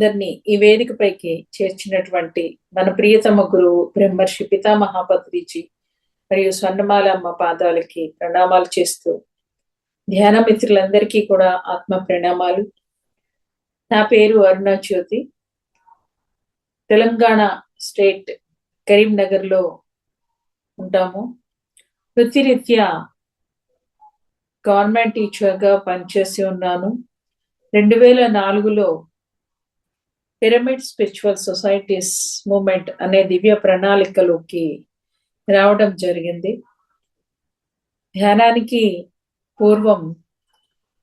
మనందరినీ ఈ వేదికపైకి చేర్చినటువంటి మన ప్రియతమ గురువు బ్రహ్మర్షి పితామహాపత్రిజీ మరియు స్వర్ణమాలమ్మ పాదాలకి ప్రణామాలు చేస్తూ ధ్యాన మిత్రులందరికీ కూడా ఆత్మ ప్రణామాలు. నా పేరు అరుణ జ్యోతి. తెలంగాణ స్టేట్ కరీంనగర్ లో ఉంటాము. వృత్తిరీత్యా గవర్నమెంట్ టీచర్ గా పనిచేసి ఉన్నాను. 2004లో పిరమిడ్ స్పిరిచువల్ సొసైటీస్ మూవ్మెంట్ అనే దివ్య ప్రణాళికలోకి రావడం జరిగింది. ధ్యానానికి పూర్వం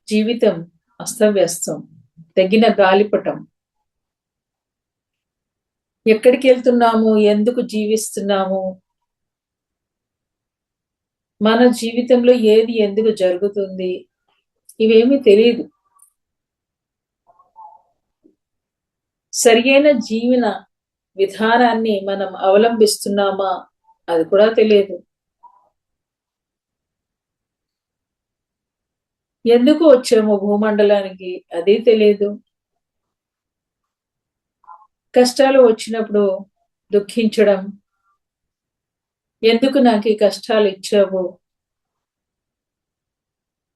జీవితం అస్తవ్యస్తం, తగిన గాలిపటం. ఎక్కడికి వెళ్తున్నాము, ఎందుకు జీవిస్తున్నాము, మన జీవితంలో ఏది ఎందుకు జరుగుతుంది, ఇవేమీ తెలియదు. సరియైన జీవన విధానాన్ని మనం అవలంబిస్తున్నామా అది కూడా తెలియదు. ఎందుకు వచ్చామో భూమండలానికి అది తెలియదు. కష్టాలు వచ్చినప్పుడు దుఃఖించడం, ఎందుకు నాకు ఈ కష్టాలు ఇచ్చావు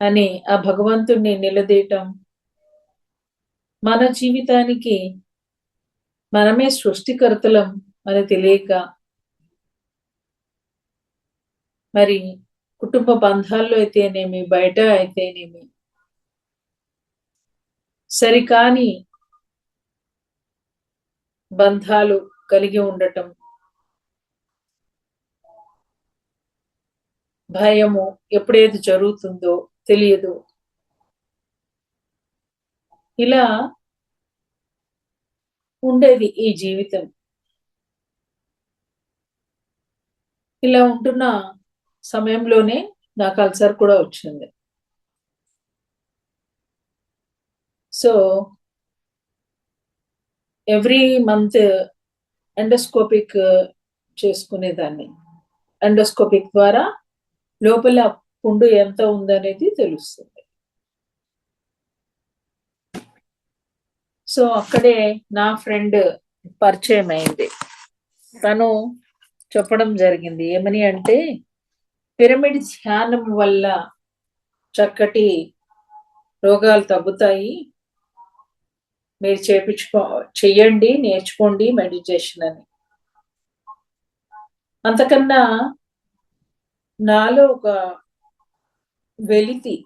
అని ఆ భగవంతుణ్ణి నిలదీయటం, మన జీవితానికి మనమే సృష్టికర్తలం అని తెలియక, మరి కుటుంబ బంధాల్లో అయితేనేమి, బయట అయితేనేమి సరికాని బంధాలు కలిగి ఉండటం, భయము, ఎప్పుడేది జరుగుతుందో తెలియదు. ఇలా ఉండేది ఈ జీవితం. ఇలా ఉంటున్న సమయంలోనే నాకు అల్సర్ కూడా వచ్చింది. సో ఎవ్రీ మంత్ ఎండోస్కోపిక్ చేసుకునేదాన్ని. ఎండోస్కోపిక్ ద్వారా లోపల పుండు ఎంత ఉందనేది తెలుస్తుంది. సో అక్కడే నా ఫ్రెండ్ పరిచయం అయింది. తను చెప్పడం జరిగింది ఏమని అంటే, పిరమిడ్ ధ్యానం వల్ల చక్కటి రోగాలు తగ్గుతాయి, మీరు చెయ్యండి, నేర్చుకోండి మెడిటేషన్ అని. అంతకన్నా నాలో ఒక వెలితి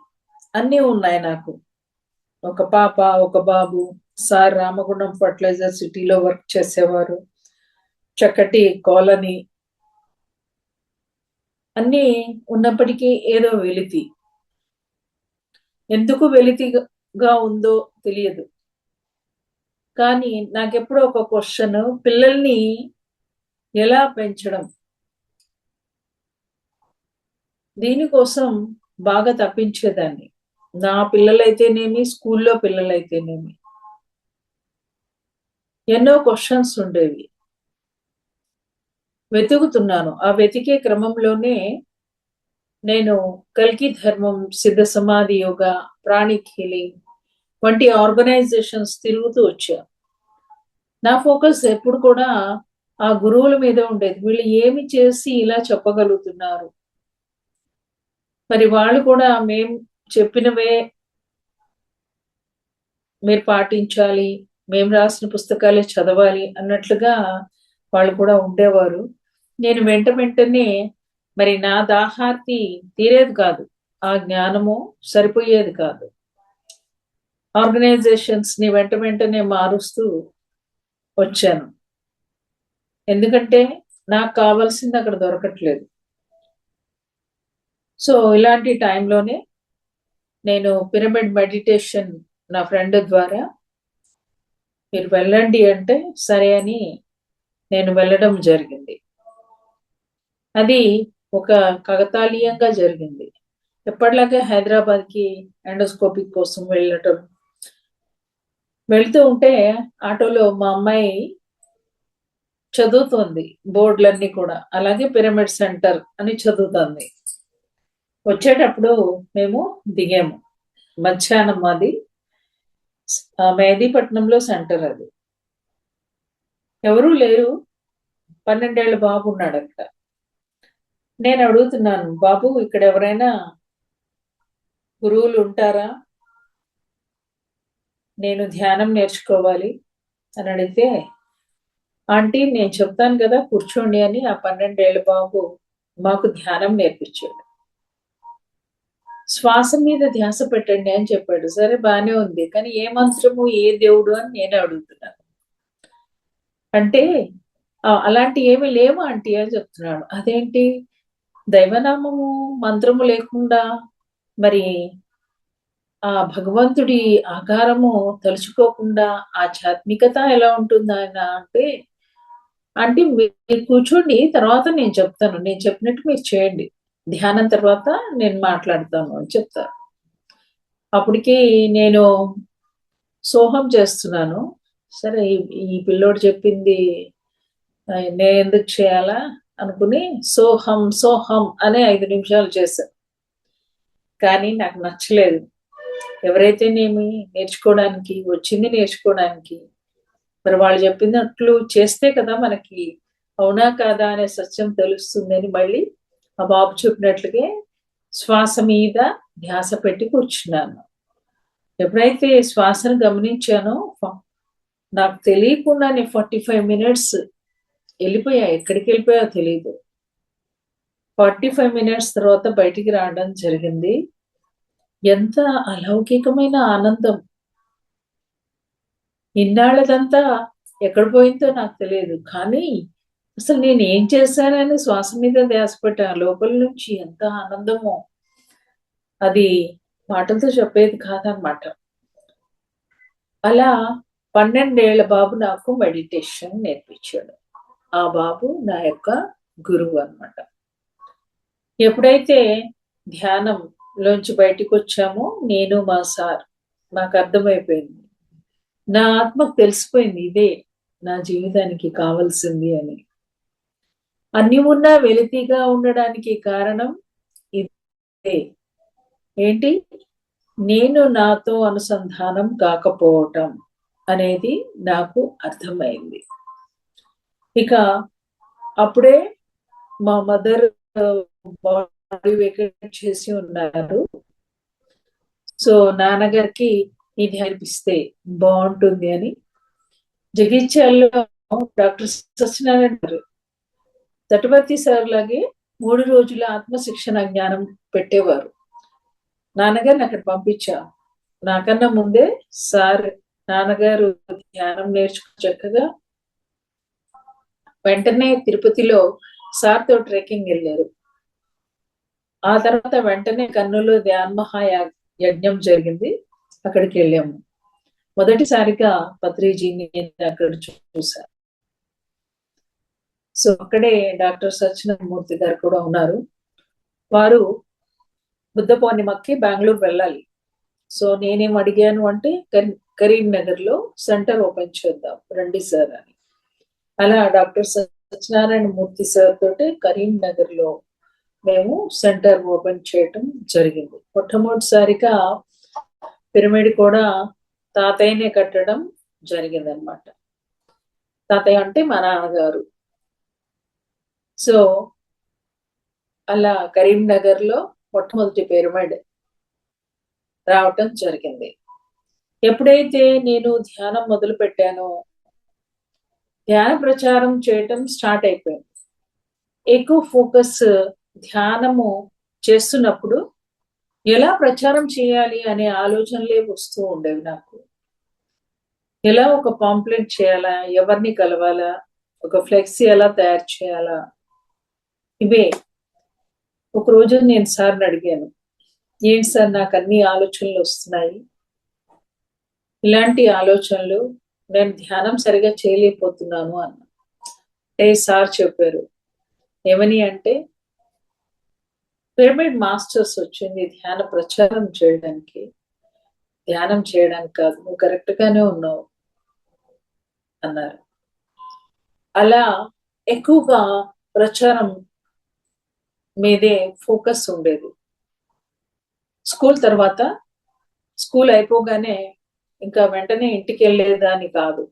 అన్నీ ఉన్నాయి నాకు. ఒక పాప, ఒక బాబు, సార్ రామగుండం ఫర్టిలైజర్ సిటీలో వర్క్ చేసేవారు, చక్కటి కాలనీ, అన్నీ ఉన్నప్పటికీ ఏదో వెలితి. ఎందుకు వెలితిగా ఉందో తెలియదు. కానీ నాకెప్పుడో ఒక క్వశ్చన్, పిల్లల్ని ఎలా పెంచడం, దీనికోసం బాగా తప్పించేదాన్ని. నా పిల్లలైతేనేమి, స్కూల్లో పిల్లలైతేనేమి ఎన్నో క్వశ్చన్స్ ఉండేవి. వెతుకుతున్నాను. ఆ వెతికే క్రమంలోనే నేను కల్కి ధర్మం, సిద్ధ సమాధి యోగా, ప్రాణిక్ హీలింగ్ వంటి ఆర్గనైజేషన్స్ తిరుగుతూ వచ్చా. నా ఫోకస్ ఎప్పుడు కూడా ఆ గురువుల మీద ఉండేది. వీళ్ళు ఏమి చేసి ఇలా చెప్పగలుగుతున్నారు, మరి వాళ్ళు కూడా మేం చెప్పినవే మీరు పాటించాలి, మేము రాసిన పుస్తకాలే చదవాలి అన్నట్లుగా వాళ్ళు కూడా ఉండేవారు. నేను వెంటనే మరి నా దాహార్తి తీరేది కాదు, ఆ జ్ఞానము సరిపోయేది కాదు. ఆర్గనైజేషన్స్ ని వెంటనే మారుస్తూ వచ్చాను. ఎందుకంటే నాకు కావాల్సింది అక్కడ దొరకట్లేదు. సో ఇలాంటి టైంలోనే నేను పిరమిడ్ మెడిటేషన్ నా ఫ్రెండ్ ద్వారా మీరు వెళ్ళండి అంటే సరే అని నేను వెళ్ళడం జరిగింది. అది ఒక కాకతాళీయంగా జరిగింది. ఎప్పటిలాగే హైదరాబాద్కి ఎండోస్కోపిక్ కోసం వెళ్తూ ఉంటే ఆటోలో మా అమ్మాయి చదువుతోంది బోర్డులన్నీ కూడా, అలాగే పిరమిడ్ సెంటర్ అని చదువుతుంది. వచ్చేటప్పుడు మేము దిగాము మధ్యాహ్నం. అది మెహదీపట్నంలో సెంటర్. అది ఎవరూ లేరు. 12 ఏళ్ల బాబు ఉన్నాడు అక్కడ. నేను అడుగుతున్నాను, బాబు ఇక్కడ ఎవరైనా గురువులు ఉంటారా, నేను ధ్యానం నేర్చుకోవాలి అని అడిగితే, ఆంటీ నేను చెప్తాను కదా కూర్చోండి అని ఆ 12 ఏళ్ల బాబు మాకు ధ్యానం నేర్పించాడు. శ్వాస మీద ధ్యాస పెట్టండి అని చెప్పాడు. సరే బానే ఉంది, కానీ ఏ మంత్రము ఏ దేవుడు అని నేనే అడుగుతున్నాను. అంటే అలాంటి ఏమీ లేవు ఆంటీ అని చెప్తున్నాడు. అదేంటి, దైవనామము మంత్రము లేకుండా మరి ఆ భగవంతుడి ఆకారము తలుచుకోకుండా ఆధ్యాత్మికత ఎలా ఉంటుంది ఆయన అంటే, అంటే మీరు కూర్చోండి, తర్వాత నేను చెప్తాను, నేను చెప్పినట్టు మీరు చేయండి, ధ్యానం తర్వాత నేను మాట్లాడతాను అని చెప్తాను. అప్పటికి నేను సోహం చేస్తున్నాను. సరే ఈ పిల్లోడు చెప్పింది నేను ఎందుకు చేయాలా అనుకుని సోహం సోహం అనే 5 నిమిషాలు చేశాను. కానీ నాకు నచ్చలేదు. ఎవరైతేనేమి నేర్చుకోవడానికి వచ్చింది, నేర్చుకోవడానికి మరి వాళ్ళు చెప్పినట్లు చేస్తే కదా మనకి అవునా కాదా అనే సత్యం తెలుస్తుందని మళ్ళీ ఆ బాబు చెప్పినట్లుగే శ్వాస మీద ధ్యాస పెట్టి కూర్చున్నాను. ఎప్పుడైతే శ్వాసను గమనించానో నాకు తెలియకుండానే 45 మినిట్స్ వెళ్ళిపోయా. ఎక్కడికి వెళ్ళిపోయా తెలియదు. 45 మినిట్స్ తర్వాత బయటికి రావడం జరిగింది. ఎంత అలౌకికమైన ఆనందం! ఇన్నాళ్ళదంతా ఎక్కడ పోయిందో నాకు తెలియదు. కానీ అసలు నేను ఏం చేశానని శ్వాస మీద ధ్యాస పెట్టా. లోపల నుంచి ఎంత ఆనందమో అది మాటలతో చెప్పేది కాదనమాట. అలా 12 ఏళ్ల బాబు నాకు మెడిటేషన్ నేర్పించాడు. ఆ బాబు నా యొక్క గురువు అన్నమాట. ఎప్పుడైతే ధ్యానం లోంచి బయటికి వచ్చామో నేను మా సార్, నాకు అర్థమైపోయింది, నా ఆత్మకు తెలిసిపోయింది ఇదే నా జీవితానికి కావాల్సింది అని. అన్ని ఉన్నా వెలితిగా ఉండడానికి కారణం ఇదే. ఏంటి, నేను నాతో అనుసంధానం కాకపోవటం అనేది నాకు అర్థమైంది. ఇక అప్పుడే మా మదర్ బాడీ వేకేట్ చేసి ఉన్నారు. సో నాన్నగారికి ఇది అనిపిస్తే బాగుంటుంది అని జగిత్యాలలో డాక్టర్ సత్యనారాయణ గారు తటవర్తి సార్ లాగే 3 రోజుల ఆత్మశిక్షణ జ్ఞానం పెట్టేవారు. నాన్నగారిని అక్కడ పంపించా. నాకన్నా ముందే సార్ నాన్నగారు ధ్యానం నేర్చుకుని చక్కగా వెంటనే తిరుపతిలో సార్ తో ట్రెక్కింగ్ వెళ్ళారు. ఆ తర్వాత వెంటనే కర్నూలులో ధ్యాన మహాయజ్ఞం జరిగింది, అక్కడికి వెళ్ళాము. మొదటిసారిగా పత్రిజీని అక్కడ చూశారు. సో అక్కడే డాక్టర్ సత్యనారాయణమూర్తి గారు కూడా ఉన్నారు. వారు బుద్ధ పౌర్ణిమకి బెంగళూరు వెళ్ళాలి. సో నేనేం అడిగాను అంటే కరీంనగర్ లో సెంటర్ ఓపెన్ చేద్దాం రండి సార్ అని. అలా డాక్టర్ సత్యనారాయణమూర్తి సార్ తోటి కరీంనగర్ లో మేము సెంటర్ ఓపెన్ చేయటం జరిగింది. మొట్టమొదటిసారిగా పిరమిడ్ కూడా తాతయ్యనే కట్టడం జరిగింది అనమాట. తాతయ్య అంటే మా నాన్నగారు. సో అలా కరీంనగర్ లో మొట్టమొదటి పిరమిడ్ రావటం జరిగింది. ఎప్పుడైతే నేను ధ్యానం మొదలు పెట్టానో ధ్యాన ప్రచారం చేయటం స్టార్ట్ అయిపోయింది. ఎక్కువ ఫోకస్ ధ్యానము చేస్తున్నప్పుడు ఎలా ప్రచారం చేయాలి అనే ఆలోచనలే వస్తూ ఉండేవి నాకు. ఎలా ఒక పాంప్లెట్ చేయాలా, ఎవరిని కలవాలా, ఒక ఫ్లెక్సీ ఎలా తయారు చేయాలా, ఇవే. ఒకరోజు నేను సార్ని అడిగాను, ఏంటి సార్ నాకు అన్ని ఆలోచనలు వస్తున్నాయి, ఇలాంటి ఆలోచనలు, నేను ధ్యానం సరిగా చేయలేకపోతున్నాను అన్న. అంటే సార్ చెప్పారు ఏమని అంటే, పిరమిడ్ మాస్టర్స్ వచ్చింది ధ్యాన ప్రచారం చేయడానికి, ధ్యానం చేయడానికి కాదు, నువ్వు కరెక్ట్ గానే ఉన్నావు అన్నారు. అలా ఎక్కువగా ప్రచారం మీదే ఫోకస్ ఉండేది. స్కూల్ తర్వాత, స్కూల్ అయిపోగానే ఇంకా వెంటనే ఇంటికి వెళ్ళేదాన్ని కాదు.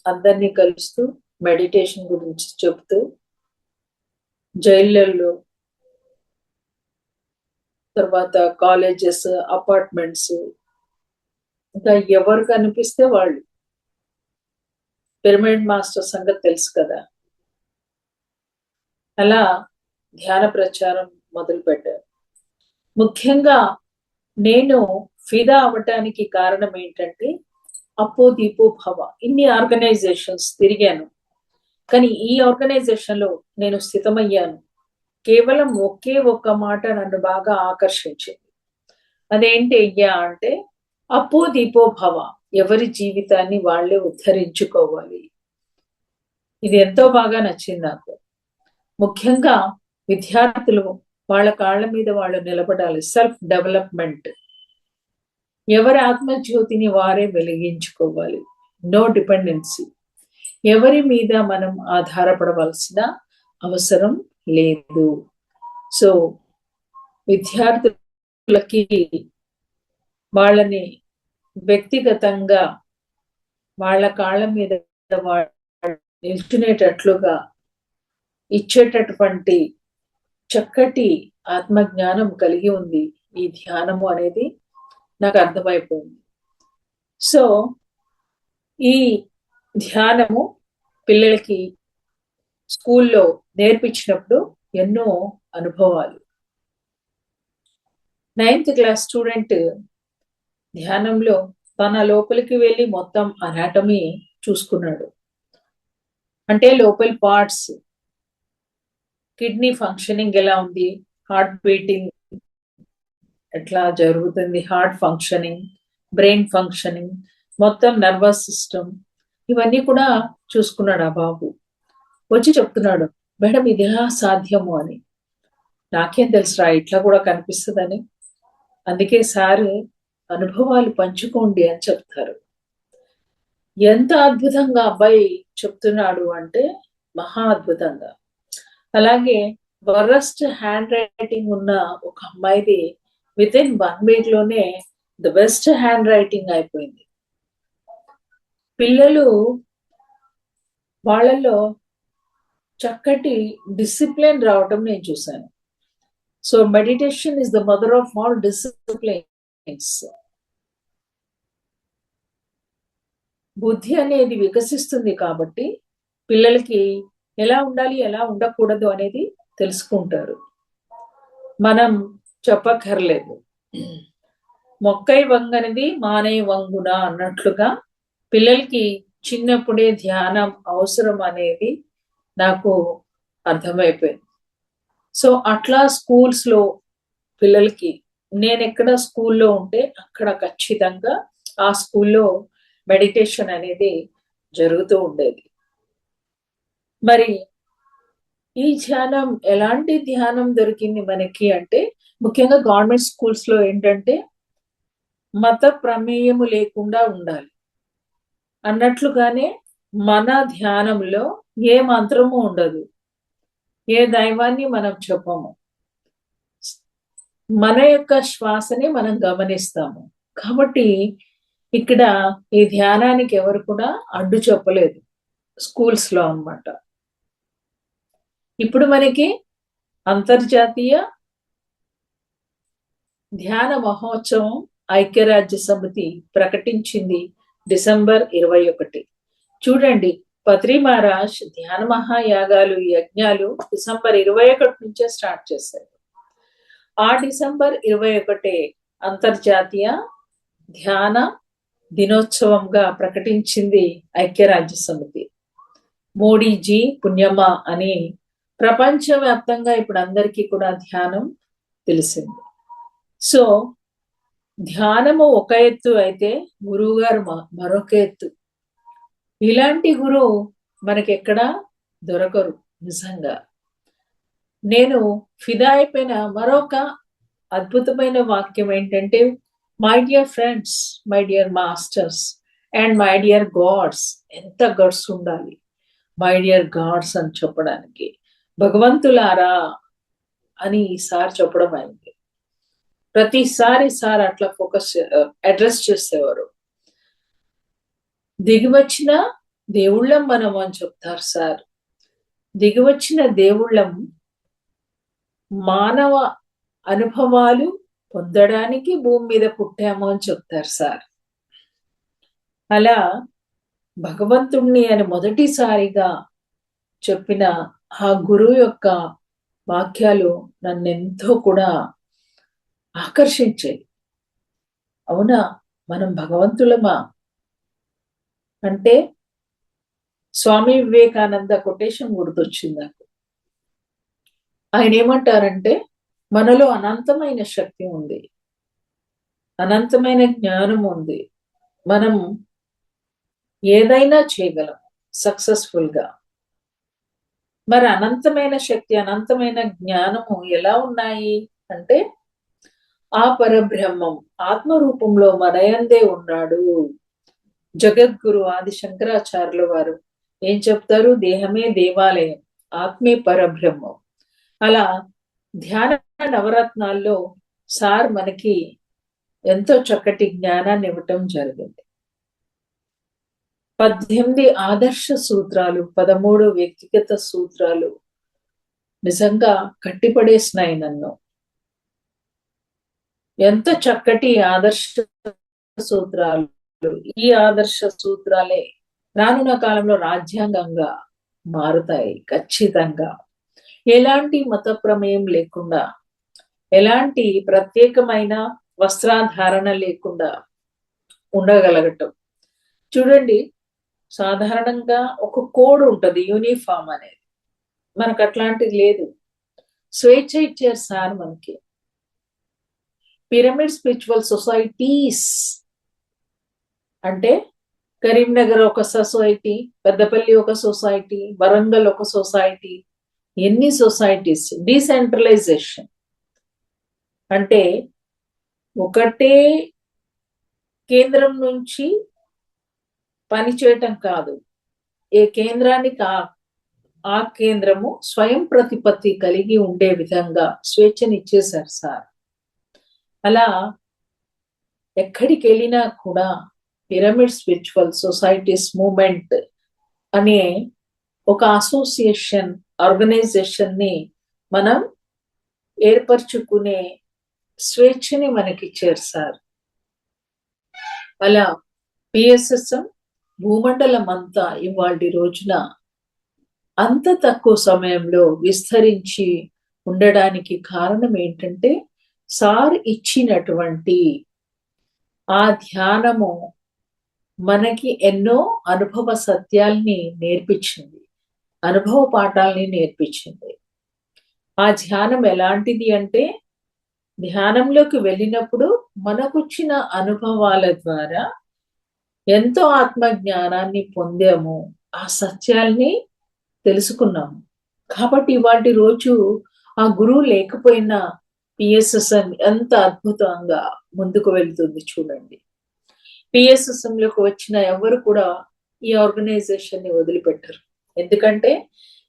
అందరినీ కలుస్తూ మెడిటేషన్ గురించి చెప్తూ జైళ్ళల్లో, తర్వాత కాలేజెస్, అపార్ట్మెంట్స్, ఇంకా ఎవరు కనిపిస్తే వాళ్ళు పిరమిడ్ మాస్టర్ సంగతి తెలుసు కదా, అలా ధ్యాన ప్రచారం మొదలు పెట్టారు. ముఖ్యంగా నేను ఫిదా అవ్వటానికి కారణం ఏంటంటే అపో దీపో భవ. ఇన్ని ఆర్గనైజేషన్స్ తిరిగాను, కానీ ఈ ఆర్గనైజేషన్ లో నేను స్థితమయ్యాను. కేవలం ఒకే ఒక్క మాట నన్ను బాగా ఆకర్షించింది. అదేంటి అయ్యా అంటే అపో దీపో భవ, ఎవరి జీవితాన్ని వాళ్ళే ఉద్ధరించుకోవాలి. ఇది ఎంతో బాగా నచ్చింది నాకు. ముఖ్యంగా విద్యార్థులు వాళ్ళ కాళ్ళ మీద వాళ్ళు నిలబడాలి. Self development. ఎవరి ఆత్మజ్యోతిని వారే వెలిగించుకోవాలి. No dependency. ఎవరి మీద మనం ఆధారపడవలసిన అవసరం లేదు. సో విద్యార్థులకి వాళ్ళని వ్యక్తిగతంగా వాళ్ళ కాళ్ళ మీద నిల్చునేటట్లుగా ఇచ్చేటటువంటి చక్కటి ఆత్మజ్ఞానం కలిగి ఉంది ఈ ధ్యానము అనేది నాకు అర్థమైపోయింది. సో ఈ ధ్యానము పిల్లలకి స్కూల్లో నేర్పించినప్పుడు ఎన్నో అనుభవాలు. 9th క్లాస్ స్టూడెంట్ ధ్యానంలో తన లోపలికి వెళ్ళి మొత్తం అనాటమీ చూసుకున్నాడు. అంటే లోపలి పార్ట్స్, కిడ్నీ ఫంక్షనింగ్ ఎలా ఉంది, హార్ట్ బీటింగ్ ఎట్లా జరుగుతుంది, హార్ట్ ఫంక్షనింగ్, బ్రెయిన్ ఫంక్షనింగ్, మొత్తం నర్వస్ సిస్టమ్, ఇవన్నీ కూడా చూసుకున్నాడు ఆ బాబు. వచ్చి చెప్తున్నాడు, మేడం ఇది ఎలా సాధ్యము అని. నాకేం తెలుసురా ఇట్లా కూడా కనిపిస్తుందని. అందుకే సార్ అనుభవాలు పంచుకోండి అని చెప్తారు. ఎంత అద్భుతంగా అబ్బాయి చెప్తున్నాడు అంటే మహా అద్భుతంగా. అలాగే వరస్ట్ హ్యాండ్ రైటింగ్ ఉన్న ఒక అమ్మాయిది విత్ ఇన్ 1 week లోనే ద బెస్ట్ హ్యాండ్ రైటింగ్ అయిపోయింది. పిల్లలు వాళ్ళలో చక్కటి డిసిప్లిన్ రావటం నేను చూశాను. So meditation is the mother of all disciplines. బుద్ధి అనేది వికసిస్తుంది కాబట్టి పిల్లలకి ఎలా ఉండాలి ఎలా ఉండకూడదు అనేది తెలుసుకుంటారు. మనం చెప్పక్కర్లేదు. మొక్కై వంగనిది మానే వంగున అన్నట్లుగా పిల్లలకి చిన్నప్పుడే ధ్యానం అవసరం అనేది నాకు అర్థమైపోయింది. సో అట్లా స్కూల్స్ లో పిల్లలకి నేను ఎక్కడ స్కూల్లో ఉంటే అక్కడ ఖచ్చితంగా ఆ స్కూల్లో మెడిటేషన్ అనేది జరుగుతూ ఉండేది. మరి ఈ ధ్యానం ఎలాంటి ధ్యానం దొరికింది మనకి అంటే ముఖ్యంగా గవర్నమెంట్ స్కూల్స్ లో ఏంటంటే మత ప్రమేయము లేకుండా ఉండాలి అన్నట్లుగానే మన ధ్యానంలో ఏ మంత్రము ఉండదు, ఏ దైవాన్ని మనం చెప్పము, మన యొక్క శ్వాసని మనం గమనిస్తాము. కాబట్టి ఇక్కడ ఈ ధ్యానానికి ఎవరు కూడా అడ్డు చెప్పలేదు స్కూల్స్ లో అన్నమాట. ఇప్పుడు మనకి అంతర్జాతీయ ధ్యాన మహోత్సవం ఐక్యరాజ్య సమితి ప్రకటించింది December 21. చూడండి, పత్రి మహారాజ్ ధ్యాన మహాయాగాలు యజ్ఞాలు December 21 నుంచే స్టార్ట్ చేశారు. ఆ December 21 అంతర్జాతీయ ధ్యాన దినోత్సవంగా ప్రకటించింది ఐక్యరాజ్య సమితి. మోడీజీ పుణ్యమా అని ప్రపంచవ్యాప్తంగా ఇప్పుడు అందరికీ కూడా ధ్యానం తెలిసింది. సో ధ్యానము ఒక ఎత్తు అయితే గురువు గారు మరొక ఎత్తు. ఇలాంటి గురువు మనకెక్కడా దొరకరు నిజంగా. నేను ఫిదా అయిపోయిన మరొక అద్భుతమైన వాక్యం ఏంటంటే, my dear friends, my dear masters and my dear God's. ఎంత గడ్స్ ఉండాలి మై డియర్ గాడ్స్ అని చెప్పడానికి. భగవంతులారా అని ఈసారి చెప్పడం అయింది. ప్రతిసారి సార్ అట్లా ఫోకస్ అడ్రస్ చేసేవారు. దిగివచ్చిన దేవుళ్ళం మనం అని చెప్తారు సార్. దిగివచ్చిన దేవుళ్ళం మానవ అనుభవాలు పొందడానికి భూమి మీద పుట్టాము అని చెప్తారు సార్. అలా భగవంతుణ్ణి అని మొదటిసారిగా చెప్పిన ఆ గురువు యొక్క వాక్యాలు నన్నెంతో కూడా ఆకర్షించాయి. అవునా, మనం భగవంతులమా అంటే స్వామి వివేకానంద కొటేషన్ గుర్తొచ్చింది నాకు. ఆయన ఏమంటారంటే, మనలో అనంతమైన శక్తి ఉంది, అనంతమైన జ్ఞానం ఉంది, మనం ఏదైనా చేయగలం సక్సెస్ఫుల్ గా. మరి అనంతమైన శక్తి, అనంతమైన జ్ఞానము ఎలా ఉన్నాయి అంటే, ఆ పరబ్రహ్మం ఆత్మరూపంలో మనయందే ఉన్నాడు. జగద్గురు ఆది శంకరాచార్యుల వారు ఏం చెప్తారు? దేహమే దేవాలయం, ఆత్మే పరబ్రహ్మం. అలా ధ్యాన నవరత్నాల్లో సార్ మనకి ఎంతో చక్కటి జ్ఞానాన్ని ఇవ్వటం జరిగింది. 18 ఆదర్శ సూత్రాలు, 13 వ్యక్తిగత సూత్రాలు నిజంగా కట్టిపడేసినాయి నన్ను. ఎంత చక్కటి ఆదర్శ సూత్రాలు! ఈ ఆదర్శ సూత్రాలే రానున్న కాలంలో రాజ్యాంగంగా మారుతాయి ఖచ్చితంగా. ఎలాంటి మత ప్రమేయం లేకుండా, ఎలాంటి ప్రత్యేకమైన వస్త్రాధారణ లేకుండా ఉండగలగటం. చూడండి, సాధారణంగా ఒక కోడ్ ఉంటది, యూనిఫామ్ అనేది. మనకు అట్లాంటిది లేదు. స్వేచ్ఛ ఇచ్చారు సార్ మనకి. పిరమిడ్ స్పిరిచువల్ సొసైటీస్ అంటే కరీంనగర్ ఒక సొసైటీ, పెద్దపల్లి ఒక సొసైటీ, వరంగల్ ఒక సొసైటీ, ఎన్ని సొసైటీస్. డీసెంట్రలైజేషన్ అంటే ఒకటే కేంద్రం నుంచి పని చేయటం కాదు, ఏ కేంద్రానికి ఆ కేంద్రము స్వయం ప్రతిపత్తి కలిగి ఉండే విధంగా స్వేచ్ఛనిచ్చేశారు సార్. అలా ఎక్కడికి వెళ్ళినా కూడా పిరమిడ్ స్పిరిచువల్ సొసైటీస్ మూమెంట్ అనే ఒక అసోసియేషన్, ఆర్గనైజేషన్ ని మనం ఏర్పరచుకునే స్వేచ్ఛని మనకిచ్చారు సార్. అలా పిఎస్ఎస్ఎం భూమండలం అంతా ఇవాళ రోజున అంత తక్కువ సమయంలో విస్తరించి ఉండడానికి కారణం ఏంటంటే, సార్ ఇచ్చినటువంటి ఆ ధ్యానము మనకి ఎన్నో అనుభవ సత్యాల్ని నేర్పించింది, అనుభవ పాఠాలని నేర్పించింది. ఆ ధ్యానం ఎలాంటిది అంటే, ధ్యానంలోకి వెళ్ళినప్పుడు మనకొచ్చిన అనుభవాల ద్వారా ఎంతో ఆత్మ జ్ఞానాన్ని పొందాము, ఆ సత్యాల్ని తెలుసుకున్నాము. కాబట్టి ఇవాటి రోజు ఆ గురువు లేకపోయినా పిఎస్ఎస్ఎం ఎంత అద్భుతంగా ముందుకు వెళ్తుంది చూడండి. పిఎస్ఎస్ఎం లోకి వచ్చిన ఎవరు కూడా ఈ ఆర్గనైజేషన్ ని వదిలిపెట్టరు. ఎందుకంటే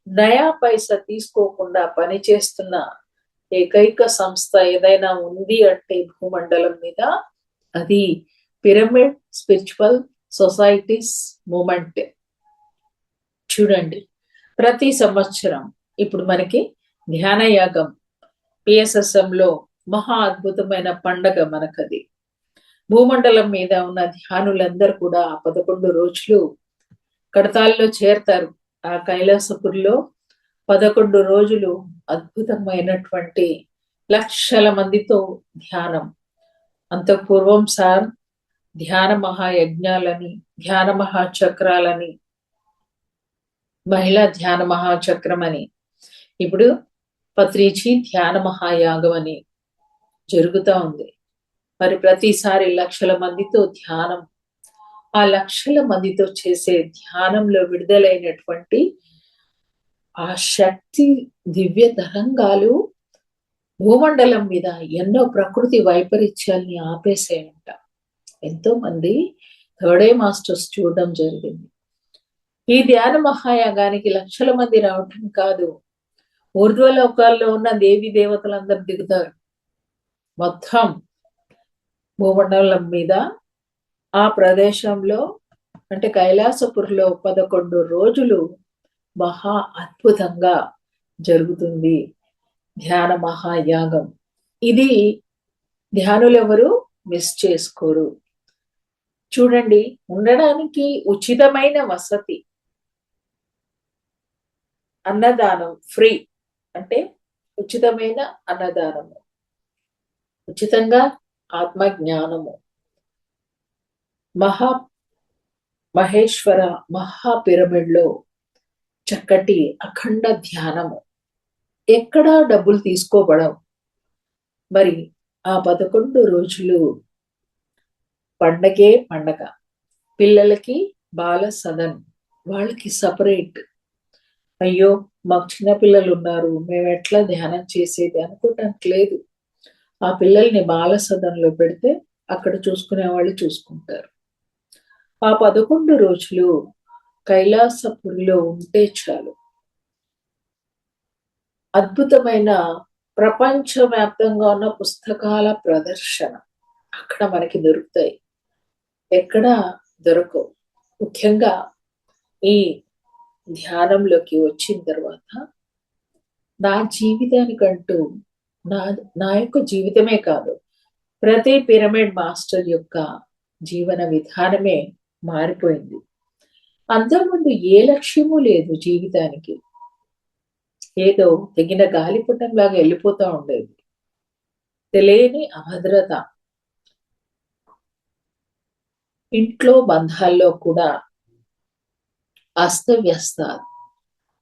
నయా పైసా తీసుకోకుండా పనిచేస్తున్న ఏకైక సంస్థ ఏదైనా ఉంది అంటే భూమండలం మీద, అది పిరమిడ్ స్పిరిచువల్ సొసైటీస్ మూమెంట్. చూడండి, ప్రతి సంవత్సరం ఇప్పుడు మనకి ధ్యాన యాగం పిఎస్ఎస్ఎం లో మహా అద్భుతమైన పండగ మనకది. భూమండలం మీద ఉన్న ధ్యానులందరూ కూడా 11 రోజులు కడతాల్లో చేరతారు. ఆ కైలాసపురిలో 11 రోజులు అద్భుతమైనటువంటి లక్షల మందితో ధ్యానం. అంతకు పూర్వం సార్ ధ్యాన మహాయజ్ఞాలని, ధ్యాన మహాచక్రాలని, మహిళా ధ్యాన మహాచక్రం అని, ఇప్పుడు పత్రిచి ధ్యాన మహాయాగం అని జరుగుతూ ఉంది. మరి ప్రతిసారి లక్షల మందితో ధ్యానం, ఆ లక్షల మందితో చేసే ధ్యానంలో విడుదలైనటువంటి ఆ శక్తి దివ్య తరంగాలు భూమండలం మీద ఎన్నో ప్రకృతి వైపరీత్యాల్ని ఆపేసేయంట. ఎంతో మంది థర్డ్ ఐ మాస్టర్స్ చూడడం జరిగింది. ఈ ధ్యాన మహాయాగానికి లక్షల మంది రావటం కాదు, ఊర్ధ్వలోకాల్లో ఉన్న దేవి దేవతలందరూ దిగుతారు. మొత్తం భూమండలం మీద ఆ ప్రదేశంలో అంటే కైలాసపురిలో 11 రోజులు మహా అద్భుతంగా జరుగుతుంది ధ్యాన మహాయాగం. ఇది ధ్యానులెవరు మిస్ చేసుకోరు. చూడండి, ఉండడానికి ఉచితమైన వసతి, అన్నదానం ఫ్రీ, అంటే ఉచితమైన అన్నదానము, ఉచితంగా ఆత్మ జ్ఞానము, మహేశ్వర మహా పిరమిడ్లో చక్కటి అఖండ ధ్యానము, ఎక్కడా డబ్బులు తీసుకోబడవు. మరి ఆ 11 రోజులు పండగే పండగ. పిల్లలకి బాల సదన్, వాళ్ళకి సపరేట్. అయ్యో మాకు చిన్న పిల్లలు ఉన్నారు, మేము ఎట్లా ధ్యానం చేసేది అనుకోవటానికి లేదు. ఆ పిల్లల్ని బాల సదన్లో పెడితే అక్కడ చూసుకునే వాళ్ళు చూసుకుంటారు. ఆ 11 రోజులు కైలాసపురిలో ఉంటే చాలు. అద్భుతమైన ప్రపంచవ్యాప్తంగా ఉన్న పుస్తకాల ప్రదర్శన అక్కడ మనకి దొరుకుతాయి, ఎక్కడా దొరకవు. ముఖ్యంగా ఈ ధ్యానంలోకి వచ్చిన తర్వాత నా జీవితానికంటూ నా యొక్క జీవితమే కాదు, ప్రతి పిరమిడ్ మాస్టర్ యొక్క జీవన విధానమే మారిపోయింది. అంతకుముందు ఏ లక్ష్యము లేదు జీవితానికి, ఏదో తెగిన గాలిపటంలాగా వెళ్ళిపోతా ఉండేది. తెలియని అభద్రత, ఇంట్లో బంధాల్లో కూడా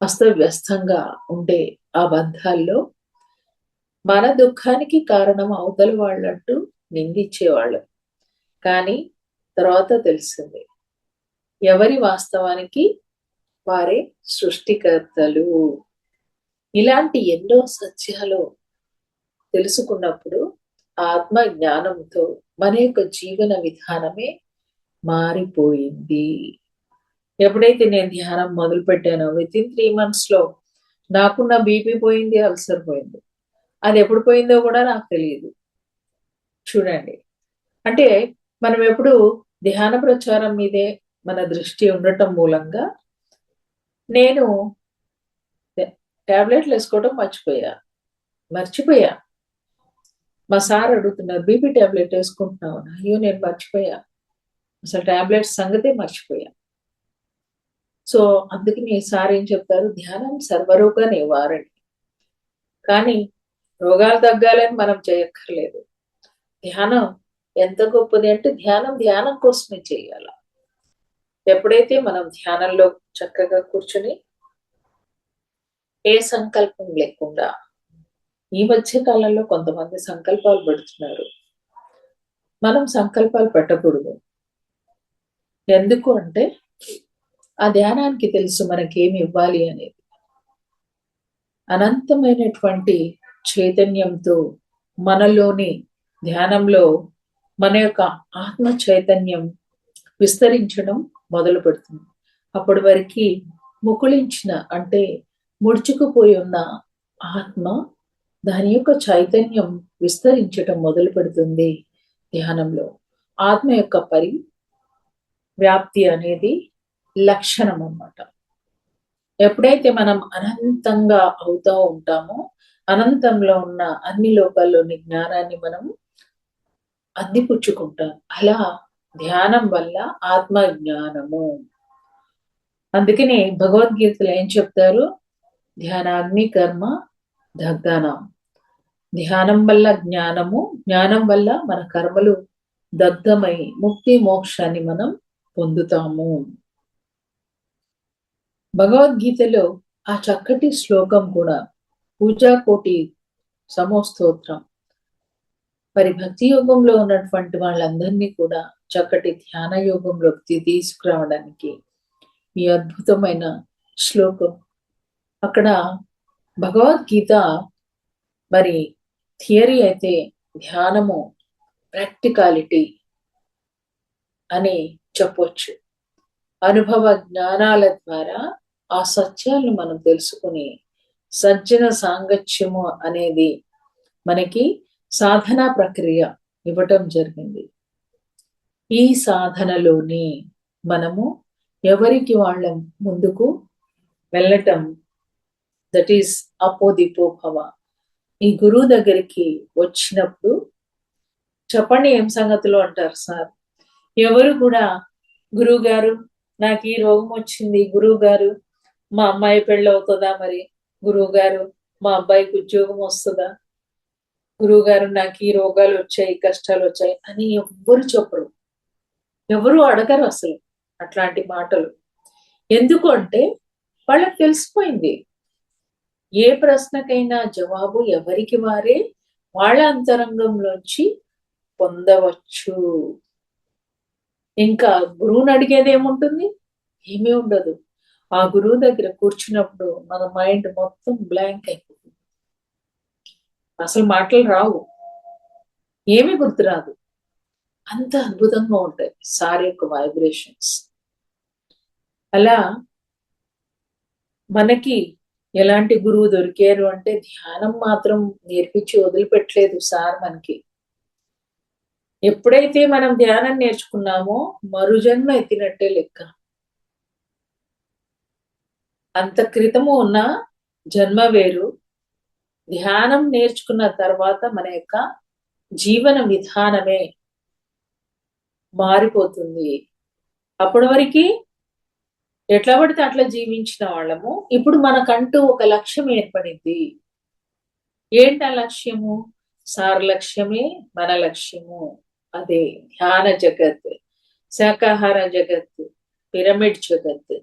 అస్తవ్యస్తంగా ఉండే ఆ బంధాల్లో మన దుఃఖానికి కారణం అవతల వాళ్ళంటూ నిందించేవాళ్ళు. కానీ తర్వాత తెలిసింది, ఎవరి వాస్తవానికి వారే సృష్టికర్తలు. ఇలాంటి ఎన్నో సత్యాలు తెలుసుకున్నప్పుడు ఆత్మ జ్ఞానంతో మన యొక్క జీవన విధానమే మారిపోయింది. ఎప్పుడైతే నేను ధ్యానం మొదలు పెట్టానో వితిన్ 3 months లో నాకున్న బీపీ పోయింది, అల్సర్ పోయింది. అది ఎప్పుడు పోయిందో కూడా నాకు తెలియదు. చూడండి, అంటే మనం ఎప్పుడు ధ్యాన ప్రచారం మీదే మన దృష్టి ఉండటం మూలంగా నేను టాబ్లెట్లు వేసుకోవడం మర్చిపోయా. మా సార్ అడుగుతున్నారు, బీపీ టాబ్లెట్ వేసుకుంటున్నావు? అయ్యో నేను మర్చిపోయా, అసలు టాబ్లెట్స్ సంగతే మర్చిపోయా. సో అందుకని సార్ ఏం చెప్తారు, ధ్యానం సర్వరోగ నివారణ. కానీ రోగాలు తగ్గాలని మనం చేయక్కర్లేదు. ధ్యానం ఎంత గొప్పది అంటే ధ్యానం కోసమే చేయాల. ఎప్పుడైతే మనం ధ్యానంలో చక్కగా కూర్చుని ఏ సంకల్పం లేకుండా, ఈ మధ్య కాలంలో కొంతమంది సంకల్పాలు పెడుతున్నారు, మనం సంకల్పాలు పెట్టకూడదు. ఎందుకు అంటే ఆ ధ్యానానికి తెలుసు మనకేమి ఇవ్వాలి అనేది. అనంతమైనటువంటి చైతన్యంతో మనలోని ధ్యానంలో మన యొక్క ఆత్మ చైతన్యం విస్తరించడం మొదలు పెడుతుంది. అప్పటి వరకు ముకుళించిన, అంటే ముడుచుకుపోయి ఉన్న ఆత్మ, దాని యొక్క చైతన్యం విస్తరించడం మొదలు పెడుతుంది. ధ్యానంలో ఆత్మ యొక్క వ్యాప్తి అనేది లక్షణం అన్నమాట. ఎప్పుడైతే మనం అనంతంగా అవుతూ ఉంటామో, అనంతంలో ఉన్న అన్ని లోకాల్లోని జ్ఞానాన్ని మనం అందిపుచ్చుకుంటాం. అలా ధ్యానం వల్ల ఆత్మ జ్ఞానము. అందుకనే భగవద్గీతలో ఏం చెప్తారు, ధ్యానాగ్ని కర్మ దగ్ధనం. ధ్యానం వల్ల జ్ఞానము, జ్ఞానం వల్ల మన కర్మలు దగ్ధమై ముక్తి మోక్షాన్ని మనం పొందుతాము. భగవద్గీతలో ఆ చక్కటి శ్లోకం కూడా, పూజాకోటి సమోస్తోత్రం. మరి భక్తి యోగంలో ఉన్నటువంటి వాళ్ళందరినీ కూడా చక్కటి ధ్యాన యోగంలోకి తీసుకురావడానికి ఈ అద్భుతమైన శ్లోకం. అక్కడ భగవద్గీత మరి థియరీ అయితే, ధ్యానము ప్రాక్టికాలిటీ అని చెప్పొచ్చు. అనుభవ జ్ఞానాల ద్వారా ఆ సత్యాలను మనం తెలుసుకుని, సజ్జన సాంగత్యము అనేది మనకి సాధనా ప్రక్రియ ఇవ్వటం జరిగింది. ఈ సాధనలోని మనము ఎవరికి వాళ్ళం ముందుకు వెళ్ళటం, దట్ ఈస్ అపోదిపో భవ. ఈ గురువు దగ్గరికి వచ్చినప్పుడు చెప్పండి ఏం సంగతులు అంటారు సార్. ఎవరు కూడా గురువు గారు నాకు ఈ రోగం వచ్చింది, గురువు గారు మా అమ్మాయి పెళ్ళి అవుతుందా, మరి గురువు గారు మా అబ్బాయికి ఉద్యోగం వస్తుందా, గురువు గారు నాకు ఈ రోగాలు వచ్చాయి, కష్టాలు వచ్చాయి అని ఎవ్వరు చెప్పరు, ఎవరు అడగరు అసలు అట్లాంటి మాటలు. ఎందుకు అంటే వాళ్ళకి తెలిసిపోయింది ఏ ప్రశ్నకైనా జవాబు ఎవరికి వారే వాళ్ళ అంతరంగంలోంచి పొందవచ్చు. ఇంకా గురువుని అడిగేది ఏముంటుంది, ఏమీ ఉండదు. ఆ గురువు దగ్గర కూర్చున్నప్పుడు మన మైండ్ మొత్తం బ్లాంక్ అయిపోతుంది, అసలు మాటలు రావు, ఏమీ గుర్తురాదు, అంత అద్భుతంగా ఉంటాయి సార్ యొక్క వైబ్రేషన్స్. అలా మనకి ఎలాంటి గురువు దొరికారు అంటే ధ్యానం మాత్రం నేర్పించి వదిలిపెట్టలేదు సార్ మనకి. ఎప్పుడైతే మనం ధ్యానం నేర్చుకున్నామో మరుజన్మ ఎత్తినట్టే లెక్క. అంత క్రితము ఉన్న జన్మ వేరు, ధ్యానం నేర్చుకున్న తర్వాత మన యొక్క జీవన విధానమే మారిపోతుంది. అప్పటి వరకు ఎట్లా పడితే అట్లా జీవించిన వాళ్ళము ఇప్పుడు మనకంటూ ఒక లక్ష్యం ఏర్పడింది. ఏంటి ఆ లక్ష్యము? సార్ లక్ష్యమే మన లక్ష్యము. అదే ధ్యాన జగత్, శాకాహార జగత్, పిరమిడ్ జగత్.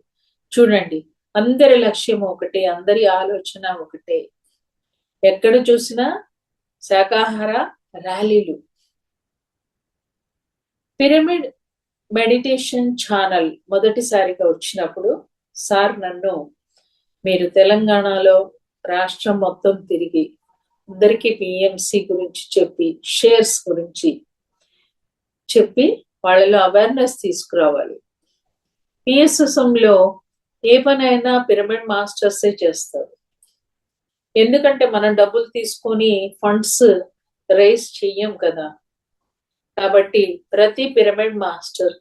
చూడండి, అందరి లక్ష్యం ఒకటే, అందరి ఆలోచన ఒకటే. ఎక్కడ చూసినా శాకాహార ర్యాలీలు. పిరమిడ్ మెడిటేషన్ ఛానల్ మొదటిసారిగా వచ్చినప్పుడు సార్ నన్ను, మీరు తెలంగాణలో రాష్ట్రం మొత్తం తిరిగి అందరికీ పిఎంసి గురించి చెప్పి, షేర్స్ గురించి చెప్పి వాళ్ళలో అవేర్నెస్ తీసుకురావాలి. పిఎస్ఎస్ఎంలో ఏ పనైనా పిరమిడ్ మాస్టర్సే చేస్తారు. ఎందుకంటే మనం డబ్బులు తీసుకొని ఫండ్స్ రైజ్ చెయ్యం కదా. కాబట్టి ప్రతి పిరమిడ్ మాస్టర్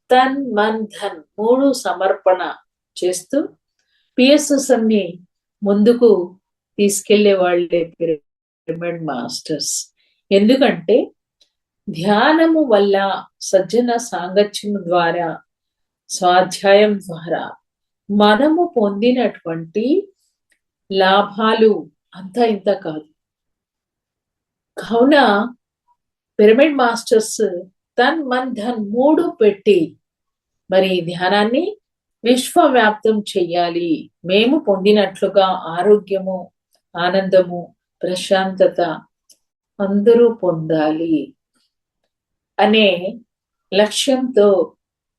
తన్ మన్ ధన్ 3 సమర్పణ చేస్తూ పిఎస్ఎస్ఎం ని ముందుకు తీసుకెళ్లే వాళ్ళే పిరమిడ్ మాస్టర్స్. ఎందుకంటే ధ్యానము వల్ల, సజ్జన సాంగత్యం ద్వారా, స్వాధ్యాయం ద్వారా మనము పొందినటువంటి లాభాలు అంతా ఇంత కాదు. కావున పిరమిడ్ మాస్టర్స్ తన్ మన్ ధన్ 3 పెట్టి మరి ధ్యానాన్ని విశ్వవ్యాప్తం చెయ్యాలి. మేము పొందినట్లుగా ఆరోగ్యము, ఆనందము, ప్రశాంతత అందరూ పొందాలి అనే లక్ష్యంతో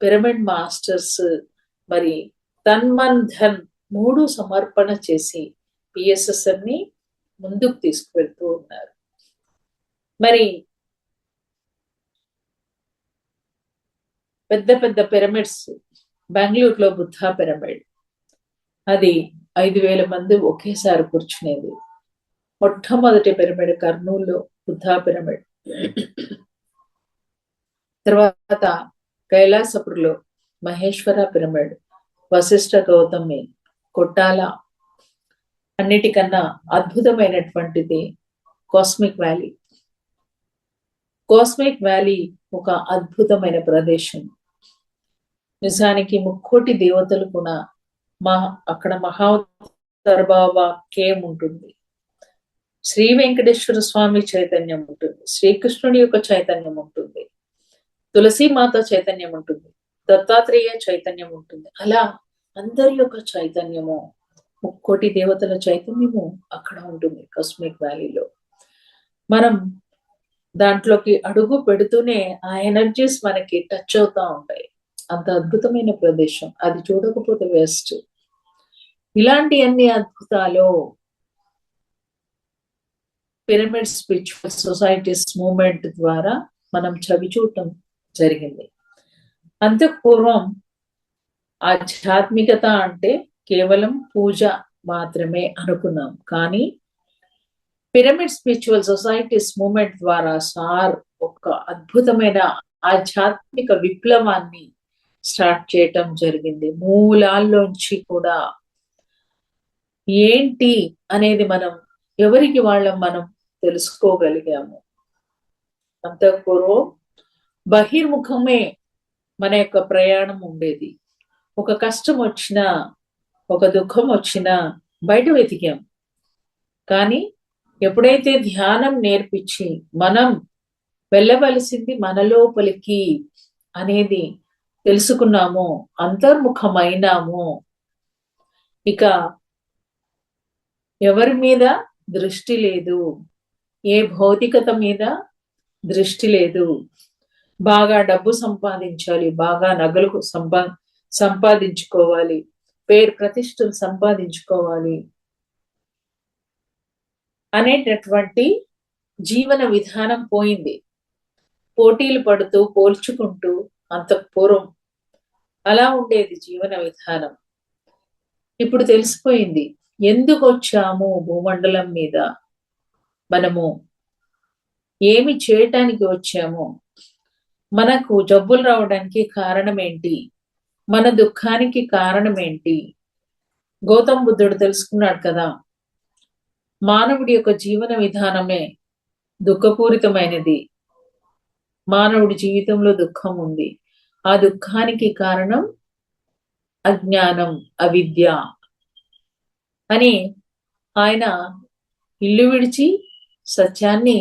పిరమిడ్ మాస్టర్స్ మరి తన్మన్ ధన్ 3 సమర్పణ చేసి పిఎస్ఎస్ఎం ని ముందుకు తీసుకువెళ్తూ ఉన్నారు. మరి పెద్ద పెద్ద పిరమిడ్స్, బెంగళూరులో బుద్ధా పిరమిడ్, అది 5,000 మంది ఒకేసారి కూర్చునేది. మొట్టమొదటి పిరమిడ్ కర్నూలులో బుద్ధా పిరమిడ్. తర్వాత కైలాసపురిలో మహేశ్వర పిరమిడ్, వశిష్ఠ గౌతమి, కొట్టాల. అన్నిటికన్నా అద్భుతమైనటువంటిది కాస్మిక్ వ్యాలీ. కాస్మిక్ వ్యాలీ ఒక అద్భుతమైన ప్రదేశం. నిజానికి 3,000,000 దేవతలు కూడా అక్కడ మహావతార బాబా కేమ్ ఉంటుంది, శ్రీ వెంకటేశ్వర స్వామి చైతన్యం ఉంటుంది, శ్రీకృష్ణుడి యొక్క చైతన్యం ఉంటుంది, తులసీమాత చైతన్యం ఉంటుంది, దత్తాత్రేయ చైతన్యం ఉంటుంది. అలా అందరి యొక్క చైతన్యము, 3,000,000 దేవతల చైతన్యము అక్కడ ఉంటుంది కాస్మిక్ వ్యాలీలో. మనం దాంట్లోకి అడుగు పెడుతూనే ఆ ఎనర్జీస్ మనకి టచ్ అవుతా ఉంటాయి. అంత అద్భుతమైన ప్రదేశం, అది చూడకపోతే వేస్ట్. ఇలాంటి అన్ని అద్భుతాలు పిరమిడ్ స్పిరిచువల్ సొసైటీస్ మూవ్మెంట్ ద్వారా మనం చవిచూడటం జరిగింది. అంతకు పూర్వం ఆధ్యాత్మికత అంటే కేవలం పూజ మాత్రమే అనుకున్నాం. కానీ పిరమిడ్ స్పిరిచువల్ సొసైటీస్ మూవ్మెంట్ ద్వారా సార్ ఒక అద్భుతమైన ఆధ్యాత్మిక విప్లవాన్ని స్టార్ట్ చేయటం జరిగింది. మూలాల్లోంచి కూడా ఏంటి అనేది మనం ఎవరికి వాళ్ళం మనం తెలుసుకోగలిగాము. అంతఃపూర్వం బహిర్ముఖమే మన యొక్క ప్రయాణం ఉండేది. ఒక కష్టం వచ్చినా, ఒక దుఃఖం వచ్చినా బయట వెతికాం. కానీ ఎప్పుడైతే ధ్యానం నేర్పించి మనం వెళ్ళవలసింది మన లోపలికి అనేది తెలుసుకున్నామో, అంతర్ముఖమైనామో, ఇక ఎవరి మీద దృష్టి లేదు, ఏ భౌతికత మీద దృష్టి లేదు. బాగా డబ్బు సంపాదించాలి, బాగా నగలు సంపాదించుకోవాలి, పేరు ప్రతిష్టలు సంపాదించుకోవాలి అనేటటువంటి జీవన విధానం పోయింది. పోటీలు పడుతూ పోల్చుకుంటూ అంతఃపూర్వం అలా ఉండేది జీవన విధానం. ఇప్పుడు తెలిసిపోయింది ఎందుకు వచ్చాము భూమండలం మీద, మనము ఏమి చేయటానికి వచ్చాము, మనకు జబ్బులు రావడానికి కారణం ఏంటి, మన దుఃఖానికి కారణం ఏంటి. గౌతమ్ బుద్ధుడు తెలుసుకున్నాడు కదా, మానవుడి యొక్క జీవన విధానమే దుఃఖపూరితమైనది. మానవుడి జీవితంలో దుఃఖం ఉంది. ఆ దుఃఖానికి కారణం అజ్ఞానం, అవిద్య అని ఆయన ఇల్లు విడిచి సత్యాన్ని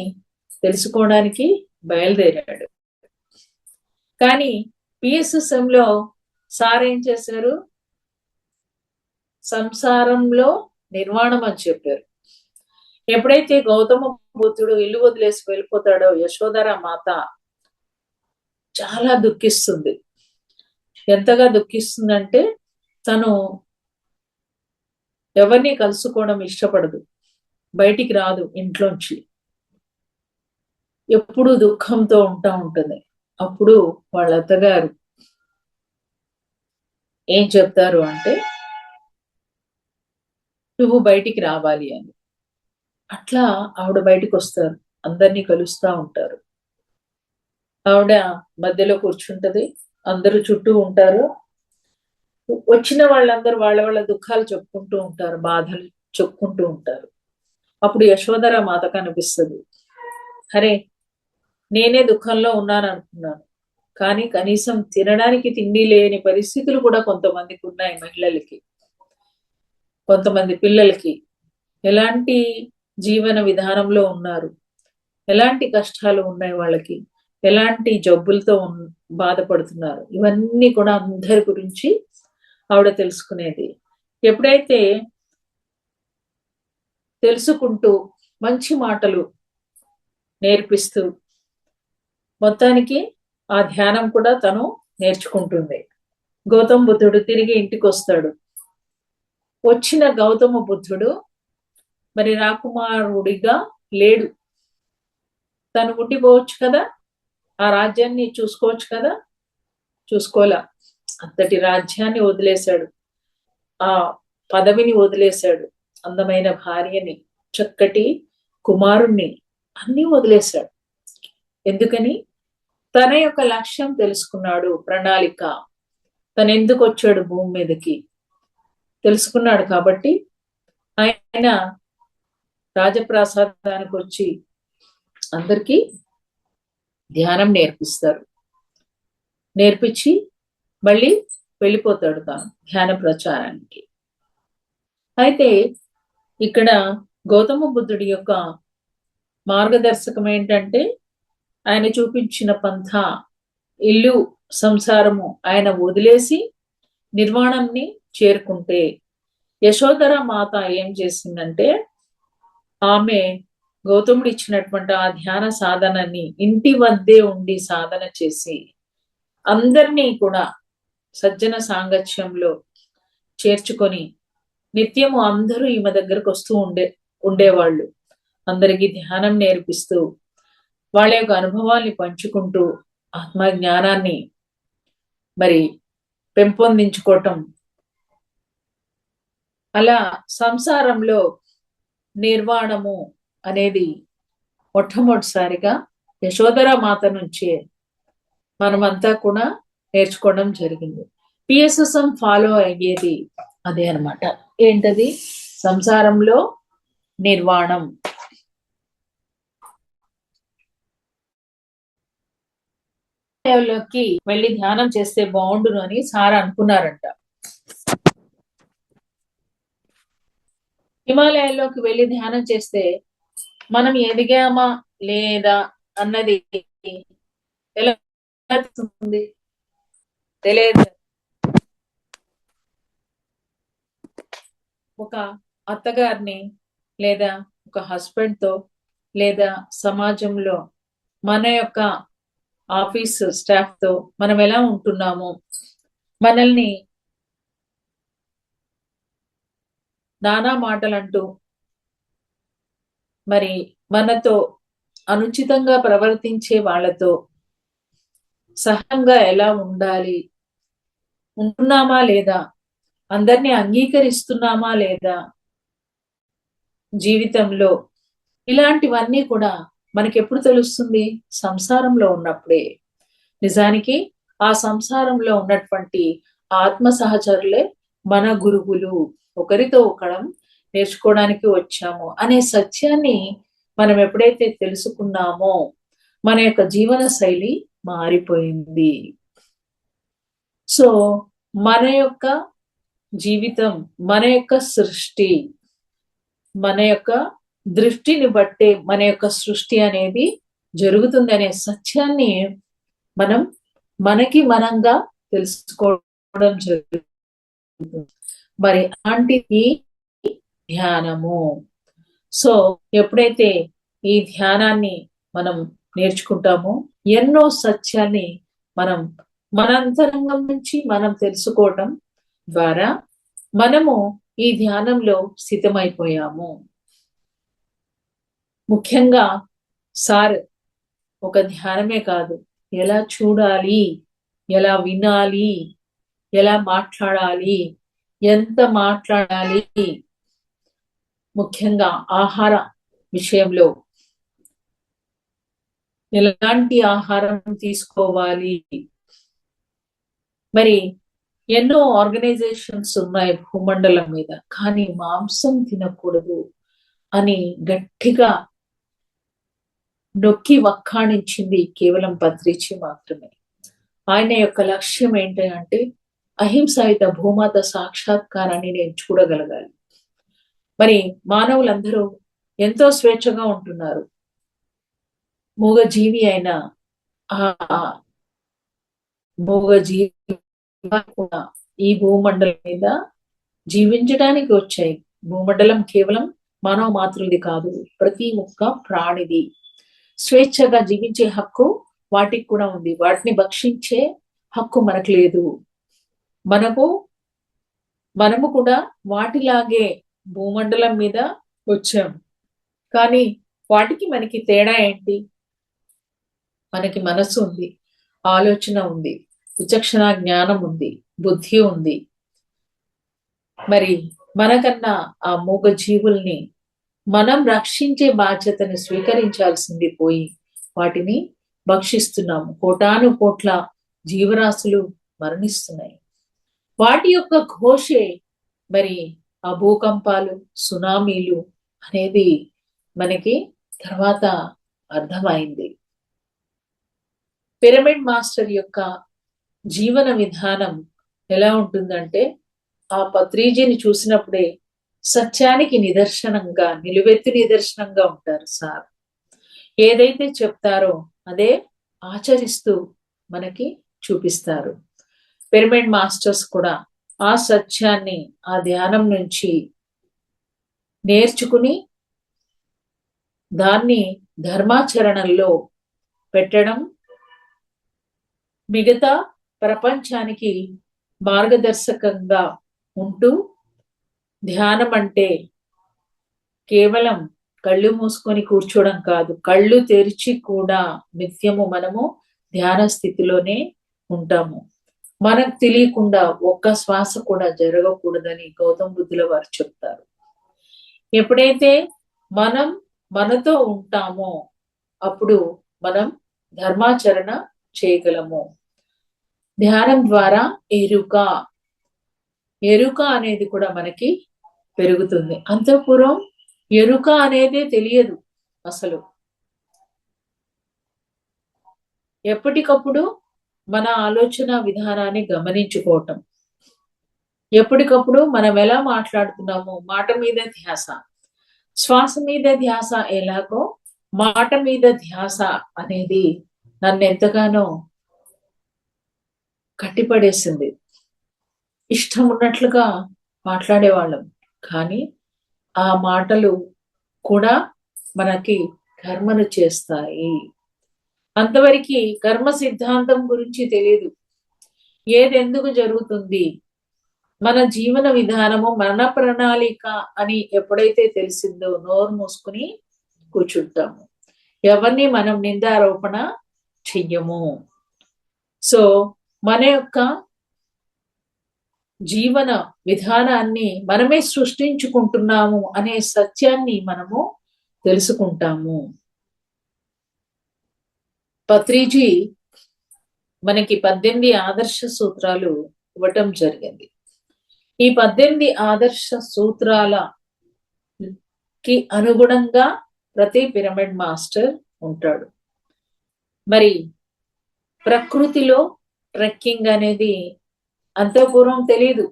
తెలుసుకోవడానికి బయలుదేరాడు. కానీ పిఎస్ఎస్ఎంలో సార్ ఏం చేశారు, సంసారంలో నిర్వాణం అని చెప్పారు. ఎప్పుడైతే గౌతమ బుద్ధుడు ఇల్లు వదిలేసి వెళ్ళిపోతాడో యశోధర మాత చాలా దుఃఖిస్తుంది. ఎంతగా దుఃఖిస్తుందంటే తను ఎవరిని కలుసుకోవడం ఇష్టపడదు, బయటికి రాదు ఇంట్లోంచి, ఎప్పుడు దుఃఖంతో ఉంటుంది. అప్పుడు వాళ్ళ అత్తగారు ఏం చెప్తారు అంటే, నువ్వు బయటికి రావాలి అని. అట్లా ఆవిడ బయటికి వస్తారు, అందరినీ కలుస్తా ఉంటారు. ఆవిడ మధ్యలో కూర్చుంటది, అందరూ చుట్టూ ఉంటారు. వచ్చిన వాళ్ళందరూ వాళ్ళ వాళ్ళ దుఃఖాలు చెప్పుకుంటూ ఉంటారు, బాధలు చెప్పుకుంటూ ఉంటారు. అప్పుడు యశోధర మాత కనిపిస్తుంది. అరే, నేనే దుఃఖంలో ఉన్నాను అనుకున్నాను, కానీ కనీసం తినడానికి తిండి లేని పరిస్థితులు కూడా కొంతమందికి ఉన్నాయి, మహిళలకి, కొంతమంది పిల్లలకి. ఎలాంటి జీవన విధానంలో ఉన్నారు, ఎలాంటి కష్టాలు ఉన్నాయి వాళ్ళకి, ఎలాంటి జబ్బులతో బాధపడుతున్నారు, ఇవన్నీ కూడా అందరి గురించి ఆవిడ తెలుసుకునేది. ఎప్పుడైతే తెలుసుకుంటూ మంచి మాటలు నేర్పిస్తూ మొత్తానికి ఆ ధ్యానం కూడా తను నేర్చుకుంటుంది. గౌతమ బుద్ధుడు తిరిగి ఇంటికి వస్తాడు. వచ్చిన గౌతమ బుద్ధుడు మరి రాకుమారుడిగా లేడు. తను ఉండిపోవచ్చు కదా, ఆ రాజ్యాన్ని చూసుకోవచ్చు కదా, చూసుకోలే. అంతటి రాజ్యాన్ని వదిలేశాడు, ఆ పదవిని వదిలేశాడు, అందమైన భార్యని, చక్కటి కుమారుణ్ణి, అన్ని వదిలేశాడు. ఎందుకని? తన యొక్క లక్ష్యం తెలుసుకున్నాడు, ప్రణాళిక, తను ఎందుకు వచ్చాడు భూమి మీదకి తెలుసుకున్నాడు. కాబట్టి ఆయన రాజప్రాసాదానికి వచ్చి అందరికీ ధ్యానం నేర్పిస్తారు. నేర్పించి మళ్ళీ వెళ్ళిపోతాడు తాను ధ్యాన ప్రచారానికి. అయితే ఇక్కడ గౌతమ బుద్ధుడి యొక్క మార్గదర్శకం ఏంటంటే, ఆయన చూపించిన పంథ, ఇల్లు సంసారము ఆయన వదిలేసి నిర్వాణాన్ని చేరుకుంటే, యశోధర మాత ఏం చేసిందంటే, ఆమె గౌతముడు ఇచ్చినటువంటి ఆ ధ్యాన సాధనని ఇంటి వద్దే ఉండి సాధన చేసి అందరినీ కూడా సజ్జన సాంగత్యంలో చేర్చుకొని నిత్యము అందరూ ఈమె దగ్గరకు వస్తూ ఉండేవాళ్ళు. అందరికీ ధ్యానం నేర్పిస్తూ వాళ్ళ యొక్క అనుభవాల్ని పంచుకుంటూ ఆత్మ జ్ఞానాన్ని మరి పెంపొందించుకోవటం, అలా సంసారంలో నిర్వాణము అనేది మొట్టమొదటిసారిగా యశోధర మాత నుంచే మనమంతా కూడా నేర్చుకోవడం జరిగింది. పిఎస్ఎస్ఎం ఫాలో అయ్యేది అదే అనమాట. ఏంటది? సంసారంలో నిర్వాణం. లోకి వెళ్ళి ధ్యానం చేస్తే బాగుండును అని సార్ అనుకున్నారంట. హిమాలయాల్లోకి వెళ్ళి ధ్యానం చేస్తే మనం ఎదిగామా లేదా అన్నది ఎలా తెలుస్తుంది? తెలియదు. ఒక అత్తగారిని లేదా ఒక హస్బెండ్ తో లేదా సమాజంలో మన యొక్క ఆఫీస్ స్టాఫ్ తో మనం ఎలా ఉంటున్నాము, మనల్ని నానా మాటలంటూ మరి మనతో అనుచితంగా ప్రవర్తించే వాళ్ళతో సహనంగా ఎలా ఉండాలి, ఉంటున్నామా లేదా, అందరినీ అంగీకరిస్తున్నామా లేదా జీవితంలో, ఇలాంటివన్నీ కూడా మనకి ఎప్పుడు తెలుస్తుంది? సంసారంలో ఉన్నప్పుడే. నిజానికి ఆ సంసారంలో ఉన్నటువంటి ఆత్మ సహచరులే మన గురువులు, ఒకరితో ఒకరం నేర్చుకోవడానికి వచ్చాము అనే సత్యాన్ని మనం ఎప్పుడైతే తెలుసుకున్నామో మన యొక్క జీవన శైలి మారిపోయింది. సో మన యొక్క జీవితం, మన యొక్క సృష్టి, మన యొక్క దృష్టిని బట్టే మన యొక్క సృష్టి అనేది జరుగుతుందనే సత్యాన్ని మనం మనకి మనంగా తెలుసుకోవడం జరుగుతుంది. మరి అలాంటి ఈ ధ్యానము. సో ఎప్పుడైతే ఈ ధ్యానాన్ని మనం నేర్చుకుంటామో ఎన్నో సత్యాన్ని మనం మన అంతరంగం నుంచి మనం తెలుసుకోవటం ద్వారా మనము ఈ ధ్యానంలో స్థితమైపోయాము. ముఖ్యంగా సార్ ఒక ధ్యానమే కాదు, ఎలా చూడాలి, ఎలా వినాలి, ఎలా మాట్లాడాలి, ఎంత మాట్లాడాలి, ముఖ్యంగా ఆహార విషయంలో ఎలాంటి ఆహారం తీసుకోవాలి. మరి ఎన్నో ఆర్గనైజేషన్స్ ఉన్నాయి భూమండలం మీద, కానీ మాంసం తినకూడదు అని గట్టిగా నొక్కి వక్కాణించింది కేవలం పత్రిజీ మాత్రమే. ఆయన యొక్క లక్ష్యం ఏంటంటే అహింసాయుత భూమాత సాక్షాత్కారాన్ని నేను చూడగలగాలి. మరి మానవులందరూ ఎంతో స్వేచ్ఛగా ఉంటున్నారు. మూగజీవి అయిన ఆ మూగజీవి ఈ భూమండలం మీద జీవించడానికి వచ్చాయి. భూమండలం కేవలం మానవ మాతృది కాదు, ప్రతి ఒక్క ప్రాణిది. స్వేచ్ఛగా జీవించే హక్కు వాటికి కూడా ఉంది. వాటిని భక్షించే హక్కు మనకు లేదు. మనము కూడా వాటిలాగే భూమండలం మీద వచ్చాం. కానీ వాటికి మనకి తేడా ఏంటి? మనకి మనసు ఉంది, ఆలోచన ఉంది, విచక్షణ జ్ఞానం ఉంది, బుద్ధి ఉంది. మరి మనకన్నా ఆ మూగ జీవుల్ని మనం రక్షించే బాధ్యతను స్వీకరించాల్సింది పోయి వాటిని భక్షిస్తున్నాము. కోటాను కోట్ల జీవరాశులు మరణిస్తున్నాయి. వాటి యొక్క ఘోషే మరి ఆ భూకంపాలు, సునామీలు అనేది మనకి తర్వాత అర్థమైంది. పిరమిడ్ మాస్టర్ యొక్క జీవన విధానం ఎలా ఉంటుందంటే ఆ పత్రిజీని చూసినప్పుడే సత్యానికి నిదర్శనంగా, నిలువెత్తు నిదర్శనంగా ఉంటారు సార్. ఏదైతే చెప్తారో అదే ఆచరిస్తూ మనకి చూపిస్తారు. పిరమిడ్ మాస్టర్స్ కూడా ఆ సత్యాన్ని ఆ ధ్యానం నుంచి నేర్చుకుని దాన్ని ధర్మాచరణలో పెట్టడం, మిగతా ప్రపంచానికి మార్గదర్శకంగా ఉంటూ, ధ్యానం అంటే కేవలం కళ్ళు మూసుకొని కూర్చోవడం కాదు, కళ్ళు తెరిచి కూడా నిత్యము మనము ధ్యాన స్థితిలోనే ఉంటాము. మనకు తెలియకుండా ఒక్క శ్వాస కూడా జరగకూడదని గౌతమ బుద్ధుల వారు చెప్తారు. ఎప్పుడైతే మనం మనతో ఉంటామో అప్పుడు మనం ధర్మాచరణ చేయగలము. ధ్యానం ద్వారా ఎరుక ఎరుక అనేది కూడా మనకి పెరుగుతుంది. అంతఃపురం ఎరుక అనేది తెలియదు అసలు. ఎప్పటికప్పుడు మన ఆలోచన విధానాన్ని గమనించుకోవటం, ఎప్పటికప్పుడు మనం ఎలా మాట్లాడుతున్నామో మాట మీద ధ్యాస, శ్వాస మీద ధ్యాస ఎలాగో మాట మీద ధ్యాస అనేది నన్ను ఎంతగానో కట్టిపడేసింది. ఇష్టం ఉన్నట్లుగా మాట్లాడేవాళ్ళం, కానీ ఆ మాటలు కూడా మనకి కర్మను చేస్తాయి. అంతవరకు కర్మ సిద్ధాంతం గురించి తెలియదు. ఏది ఎందుకు జరుగుతుంది, మన జీవన విధానము మన ప్రణాళిక అని ఎప్పుడైతే తెలిసిందో నోరు మూసుకుని కూర్చుంటాము. ఎవరిని మనం నిందారోపణ చెయ్యము. సో మన యొక్క జీవన విధానాన్ని మనమే సృష్టించుకుంటున్నాము అనే సత్యాన్ని మనము తెలుసుకుంటాము. పత్రిజీ మనకి 18 ఆదర్శ సూత్రాలు ఇవ్వటం జరిగింది. ఈ 18 ఆదర్శ సూత్రాలకి అనుగుణంగా ప్రతి పిరమిడ్ మాస్టర్ ఉంటాడు. మరి ప్రకృతిలో ట్రెక్కింగ్ అనేది అంతఃపూర్వం తెలియదు.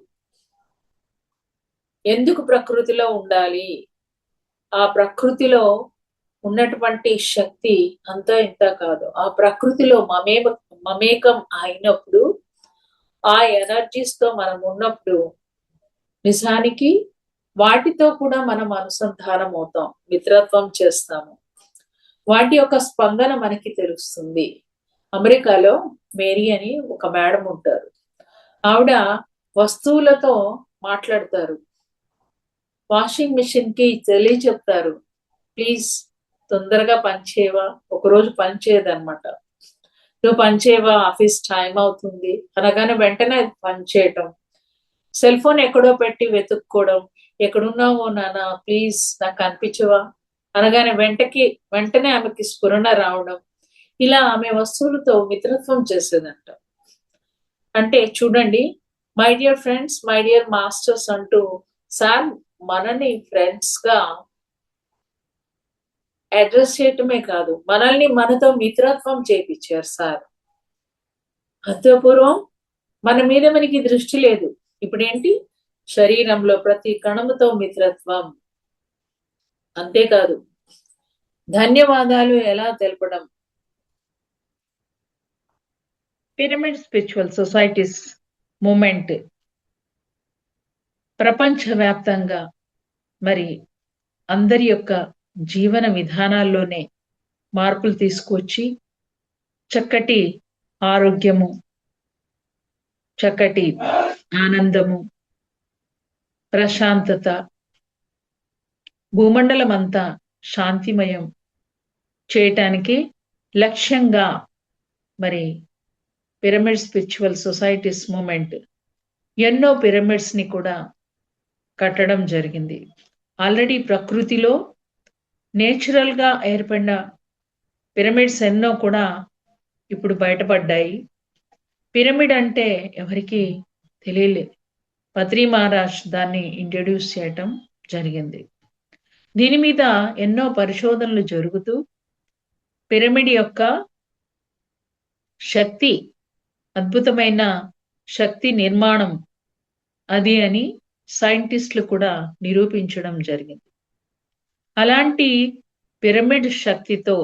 ఎందుకు ప్రకృతిలో ఉండాలి, ఆ ప్రకృతిలో ఉన్నటువంటి శక్తి అంతా ఇంత కాదు. ఆ ప్రకృతిలో మమేకం అయినప్పుడు, ఆ ఎనర్జీస్ తో మనం ఉన్నప్పుడు నిజానికి వాటితో కూడా మనం అనుసంధానం అవుతాం, మిత్రత్వం చేస్తాము. వాటి యొక్క స్పందన మనకి తెలుస్తుంది. అమెరికాలో మేరీ అని ఒక మేడం ఉంటారు. ఆవిడ వస్తువులతో మాట్లాడతారు. వాషింగ్ మిషన్ కి చెప్తారు, ప్లీజ్ తొందరగా పనిచేయవా. ఒకరోజు పనిచేయదనమాట. నువ్వు పనిచేయవా, ఆఫీస్ టైం అవుతుంది అనగానే వెంటనే పనిచేయటం. సెల్ ఫోన్ ఎక్కడో పెట్టి వెతుక్కోవడం, ఎక్కడున్నావో నాన్న ప్లీజ్ నాకు కనిపించవా అనగానే వెంటనే ఆమెకి స్ఫురణ రావడం. ఇలా ఆమె వస్తువులతో మిత్రత్వం చేసేదంట. అంటే చూడండి, my dear friends, my dear masters అంటూ సార్ మనని ఫ్రెండ్స్ గా అడ్రస్ చేయటమే కాదు, మనల్ని మనతో మిత్రత్వం చేపించారు సార్. అంతఃపూర్వం మన మీద మనకి దృష్టి లేదు. ఇప్పుడేంటి, శరీరంలో ప్రతి కణముతో మిత్రత్వం. అంతేకాదు, ధన్యవాదాలు ఎలా తెలపడం. పిరమిడ్ స్పిరిచువల్ సొసైటీస్ మూమెంట్ ప్రపంచవ్యాప్తంగా మరి అందరి యొక్క జీవన విధానాల్లోనే మార్పులు తీసుకొచ్చి చక్కటి ఆరోగ్యము, చక్కటి ఆనందము, ప్రశాంతత, భూమండలం అంతా శాంతిమయం చేయటానికి లక్ష్యంగా మరి పిరమిడ్ స్పిరిచువల్ సొసైటీస్ మూమెంట్ ఎన్నో పిరమిడ్స్ ని కూడా కట్టడం జరిగింది. ఆల్రెడీ ప్రకృతిలో నేచురల్ గా ఏర్పడిన పిరమిడ్స్ ఎన్నో కూడా ఇప్పుడు బయటపడ్డాయి. పిరమిడ్ అంటే ఎవరికి తెలియలేదు. పత్రి మహారాజ్ దాన్ని ఇంట్రడ్యూస్ చేయటం జరిగింది. దీని మీద ఎన్నో పరిశోధనలు జరుగుతూ పిరమిడ్ యొక్క శక్తి, అద్భుతమైన శక్తి నిర్మాణం అది అని సైంటిస్టులు కూడా నిరూపించడం జరిగింది. అలాంటి పిరమిడ్ శక్తితో,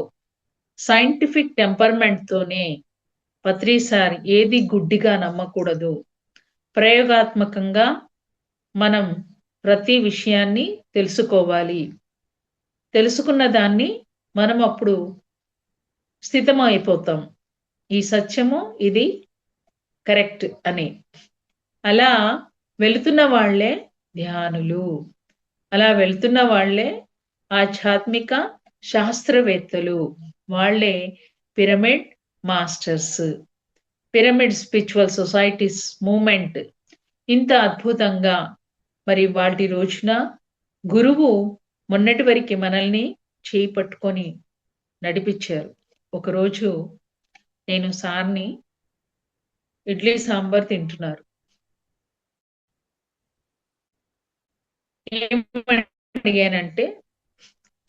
సైంటిఫిక్ టెంపర్మెంట్ తోనే పత్రి సార్ ఏది గుడ్డిగా నమ్మకూడదు, ప్రయోగాత్మకంగా మనం ప్రతి విషయాన్ని తెలుసుకోవాలి, తెలుసుకున్న దాన్ని మనం అప్పుడు స్థితమైపోతాం, ఈ సత్యము ఇది కరెక్ట్ అని. అలా వెళుతున్న వాళ్లే ధ్యానులు, అలా వెళ్తున్న వాళ్లే ఆధ్యాత్మిక శాస్త్రవేత్తలు, వాళ్లే pyramid masters. Pyramid spiritual societies moment ఇంత అద్భుతంగా మరి వాటి రోజున గురువు మొన్నటి వరకు మనల్ని చేయి పట్టుకొని నడిపించారు. ఒకరోజు నేను సార్ని ఇడ్లీ సాంబార్ తింటున్నారు. ఏం అడిగానంటే,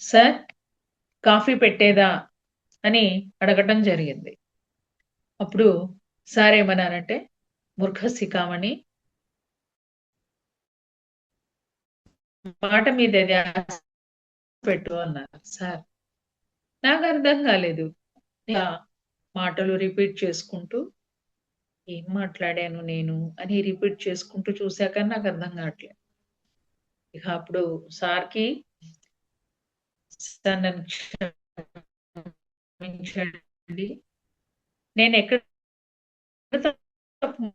సార్ కాఫీ పెట్టేదా అని అడగటం జరిగింది. అప్పుడు సార్ ఏమన్నారంటే, మూర్ఖశిఖామణి, మాట మీద ధ్యాస పెట్టు అన్నారు సార్. నాకు అర్థం కాలేదు. ఇలా మాటలు రిపీట్ చేసుకుంటూ ఏం మాట్లాడాను నేను అని రిపీట్ చేసుకుంటూ చూసాక నాకు అర్థం కావట్లేదు. ఇక అప్పుడు సార్కి సార్ నన్ను క్షమించండి, నేను ఎక్కడ తప్పు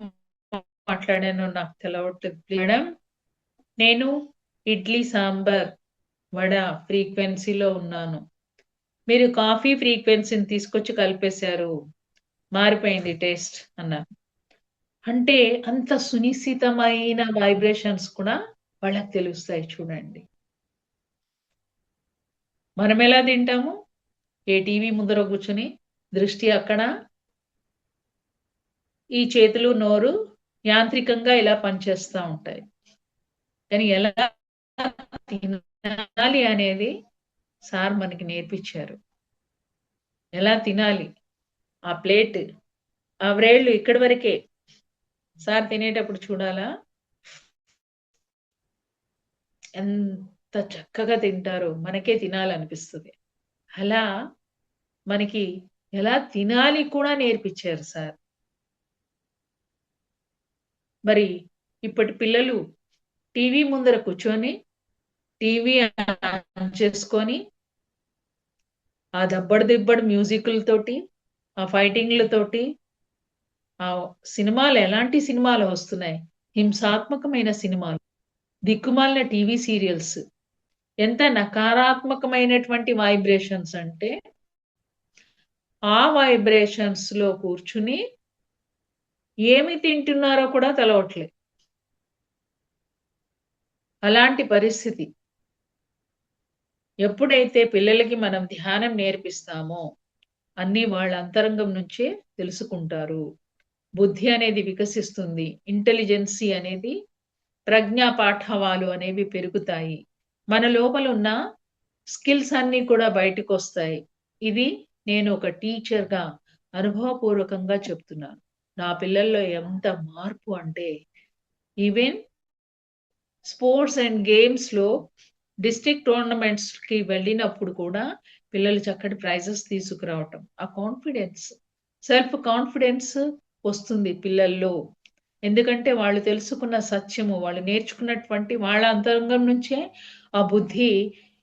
మాట్లాడానో నాకు తెలవట్లేదు మేడం. నేను ఇడ్లీ సాంబార్ వడ ఫ్రీక్వెన్సీలో ఉన్నాను. మీరు కాఫీ ఫ్రీక్వెన్సీని తీసుకొచ్చి కలిపేశారు, మారిపోయింది టేస్ట్ అన్నారు. అంటే అంత సునిశ్చితమైన వైబ్రేషన్స్ కూడా వాళ్ళకి తెలుస్తాయి చూడండి. మనం ఎలా తింటాము? ఏ టీవీ ముందర కూర్చుని దృష్టి అక్కడ, ఈ చేతులు నోరు యాంత్రికంగా ఇలా పనిచేస్తూ ఉంటాయి. కానీ ఎలా తినాలి అనేది సార్ మనకి నేర్పించారు. ఎలా తినాలి, ఆ ప్లేట్, ఆ వ్రేళ్ళు ఇక్కడి వరకే. సార్ తినేటప్పుడు చూడాలా ఎంత చక్కగా తింటారో, మనకే తినాలనిపిస్తుంది. అలా మనకి ఎలా తినాలి కూడా నేర్పించారు సార్. మరి ఇప్పటి పిల్లలు టీవీ ముందర కూర్చొని టీవీ ఆన్ చేసుకొని ఆ దబ్బడు దిబ్బడు మ్యూజిక్లతోటి, ఆ ఫైటింగ్లతోటి, ఆ సినిమాలు ఎలాంటి సినిమాలు వస్తున్నాయి, హింసాత్మకమైన సినిమాలు, దిక్కుమాలిన టీవీ సీరియల్స్, ఎంత నకారాత్మకమైనటువంటి వైబ్రేషన్స్ అంటే ఆ వైబ్రేషన్స్ లో కూర్చుని ఏమి తింటున్నారో కూడా తెలవట్లేదు. అలాంటి పరిస్థితి. ఎప్పుడైతే పిల్లలకి మనం ధ్యానం నేర్పిస్తామో అన్ని వాళ్ళ అంతరంగం నుంచే తెలుసుకుంటారు. బుద్ధి అనేది వికసిస్తుంది. ఇంటెలిజెన్సీ అనేది, ప్రజ్ఞా పాఠవాలు అనేవి పెరుగుతాయి. మన లోపల ఉన్న స్కిల్స్ అన్నీ కూడా బయటకు వస్తాయి. ఇది నేను ఒక టీచర్గా అనుభవపూర్వకంగా చెప్తున్నాను. నా పిల్లల్లో ఎంత మార్పు అంటే, ఈవెన్ స్పోర్ట్స్ అండ్ గేమ్స్ లో డిస్ట్రిక్ట్ టోర్నమెంట్స్ కి వెళ్ళినప్పుడు కూడా పిల్లలు చక్కటి ప్రైజెస్ తీసుకురావటం, ఆ కాన్ఫిడెన్స్, సెల్ఫ్ కాన్ఫిడెన్స్ వస్తుంది పిల్లల్లో. ఎందుకంటే వాళ్ళు తెలుసుకున్న సత్యము, వాళ్ళు నేర్చుకున్నటువంటి వాళ్ళ అంతరంగం నుంచే ఆ బుద్ధి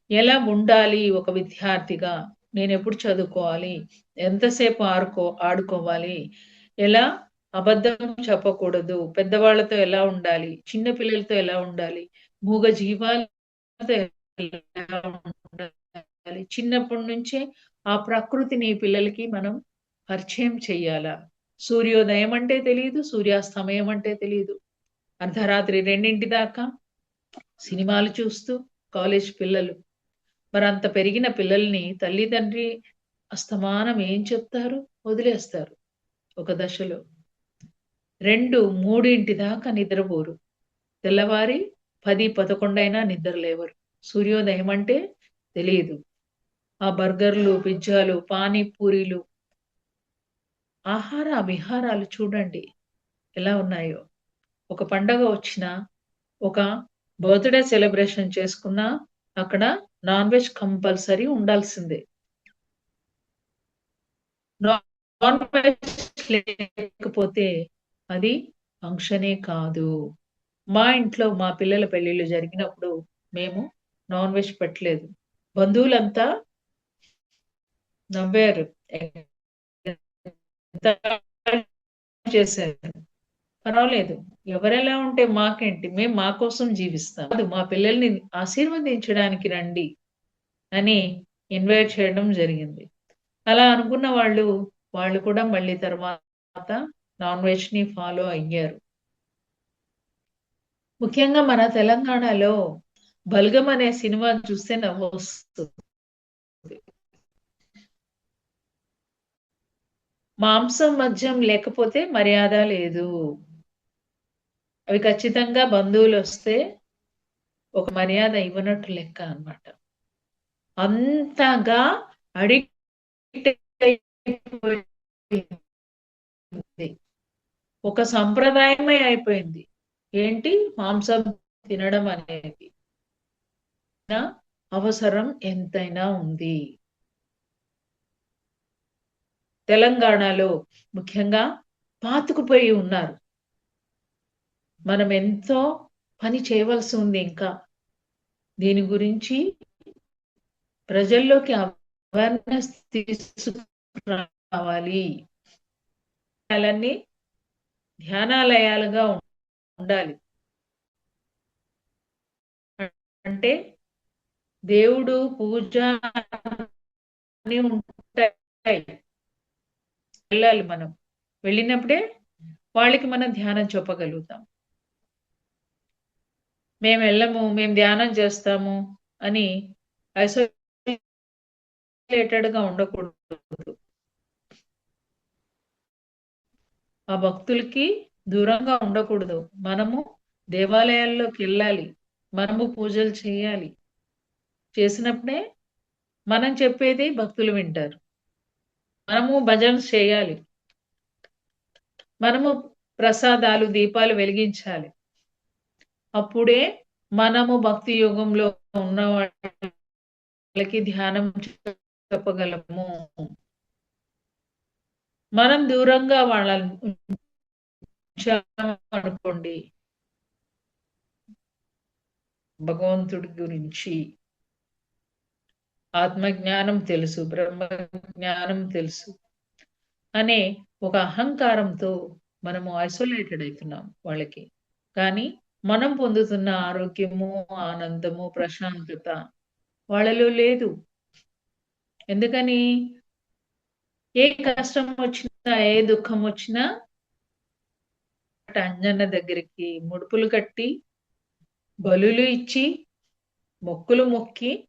ఎలా ఉండాలి ఒక విద్యార్థిగా, నేను ఎప్పుడు చదువుకోవాలి, ఎంతసేపు ఆడుకోవాలి, ఎలా అబద్ధం చెప్పకూడదు, పెద్దవాళ్ళతో ఎలా ఉండాలి, చిన్న పిల్లలతో ఎలా ఉండాలి, మూగ జీవాలతో ఎలా ఉండాలి, చిన్నప్పటి నుంచే ఆ ప్రకృతిని పిల్లలకి మనం పరిచయం చెయ్యాలా. సూర్యోదయం అంటే తెలియదు, సూర్యాస్తమయం అంటే తెలియదు. అర్ధరాత్రి 2 దాకా సినిమాలు చూస్తూ కాలేజ్ పిల్లలు. మరి అంత పెరిగిన పిల్లల్ని తల్లిదండ్రి అస్తమానం ఏం చెప్తారు? వదిలేస్తారు ఒక దశలో. 2, 3 దాకా నిద్రపోరు. తెల్లవారి 10, 11 అయినా నిద్ర లేవరు. సూర్యోదయం అంటే తెలియదు. ఆ బర్గర్లు, పిజ్జాలు, పానీపూరీలు, ఆహార విహారాలు చూడండి ఎలా ఉన్నాయో. ఒక పండగ వచ్చినా, ఒక బర్త్‌డే సెలబ్రేషన్ చేసుకున్నా అక్కడ నాన్ వెజ్ కంపల్సరీ ఉండాల్సిందే. నాన్ వెజ్ లేకపోతే అది ఫంక్షనే కాదు. మా ఇంట్లో మా పిల్లల పెళ్ళిళ్ళు జరిగినప్పుడు మేము నాన్ వెజ్ పెట్టలేదు. బంధువులంతా నవ్వారు. ఎంత చేశారు. పర్వాలేదు. ఎవరెలా ఉంటే మాకేంటి? మేము మా కోసం జీవిస్తాం. కాదు, మా పిల్లల్ని ఆశీర్వదించడానికి రండి అని ఇన్వైట్ చేయడం జరిగింది. అలా అనుకున్న వాళ్ళు కూడా మళ్ళీ తర్వాత నాన్ వెజ్‌ని ఫాలో అయ్యారు. ముఖ్యంగా మన తెలంగాణలో 'బల్గం' అనే సినిమా చూస్తే నవ్వొస్తుంది. మాంసం మద్యం లేకపోతే మర్యాద లేదు. అవి ఖచ్చితంగా బంధువులొస్తే ఒక మర్యాద ఇవ్వనట్టు లెక్క అన్నమాట. అంతగా అడిక్ట్ అయిపోయింది. ఒక సంప్రదాయమే అయిపోయింది. ఏంటి? మాంసం తినడం అనేది. అవసరం ఎంతైనా ఉంది. తెలంగాణలో ముఖ్యంగా పాతుకుపోయి ఉన్నారు. మనం ఎంతో పని చేయవలసి ఉంది ఇంకా. దీని గురించి ప్రజల్లోకి అవేర్‌నెస్ తీసుకురావాలి. అలాన్ని ధ్యానాలయాలుగా ఉండాలి. అంటే దేవుడు, పూజ అన్నీ ఉంటాయి. వెళ్ళాలి మనం. వెళ్ళినప్పుడే వాళ్ళకి మనం ధ్యానం చెప్పగలుగుతాం. మేమెళ్ళము, మేము ధ్యానం చేస్తాము అని ఐసోలేటెడ్‌గా ఉండకూడదు. ఆ భక్తులకి దూరంగా ఉండకూడదు. మనము దేవాలయాల్లోకెళ్ళాలి. మనము పూజలు చేయాలి. చేసినప్పుడే మనం చెప్పేది భక్తులు వింటారు. మనము భజనలు చేయాలి. మనము ప్రసాదాలు, దీపాలు వెలిగించాలి. అప్పుడే మనము భక్తి యుగంలో ఉన్న వాళ్ళకి ధ్యానం చెప్పగలము. మనం దూరంగా వాళ్ళని ఉంచామనుకోండి భగవంతుడి గురించి ఆత్మజ్ఞానం తెలుసు, బ్రహ్మ జ్ఞానం తెలుసు అనే ఒక అహంకారంతో మనము ఐసోలేటెడ్ అవుతున్నాం వాళ్ళకి. కానీ మనం పొందుతున్న ఆరోగ్యము, ఆనందము, ప్రశాంతత వాళ్ళలో లేదు. ఎందుకని? ఏ కష్టం వచ్చినా, ఏ దుఃఖం వచ్చినా అంజన్న దగ్గరికి ముడుపులు కట్టి, బలులు ఇచ్చి, మొక్కులు మొక్కి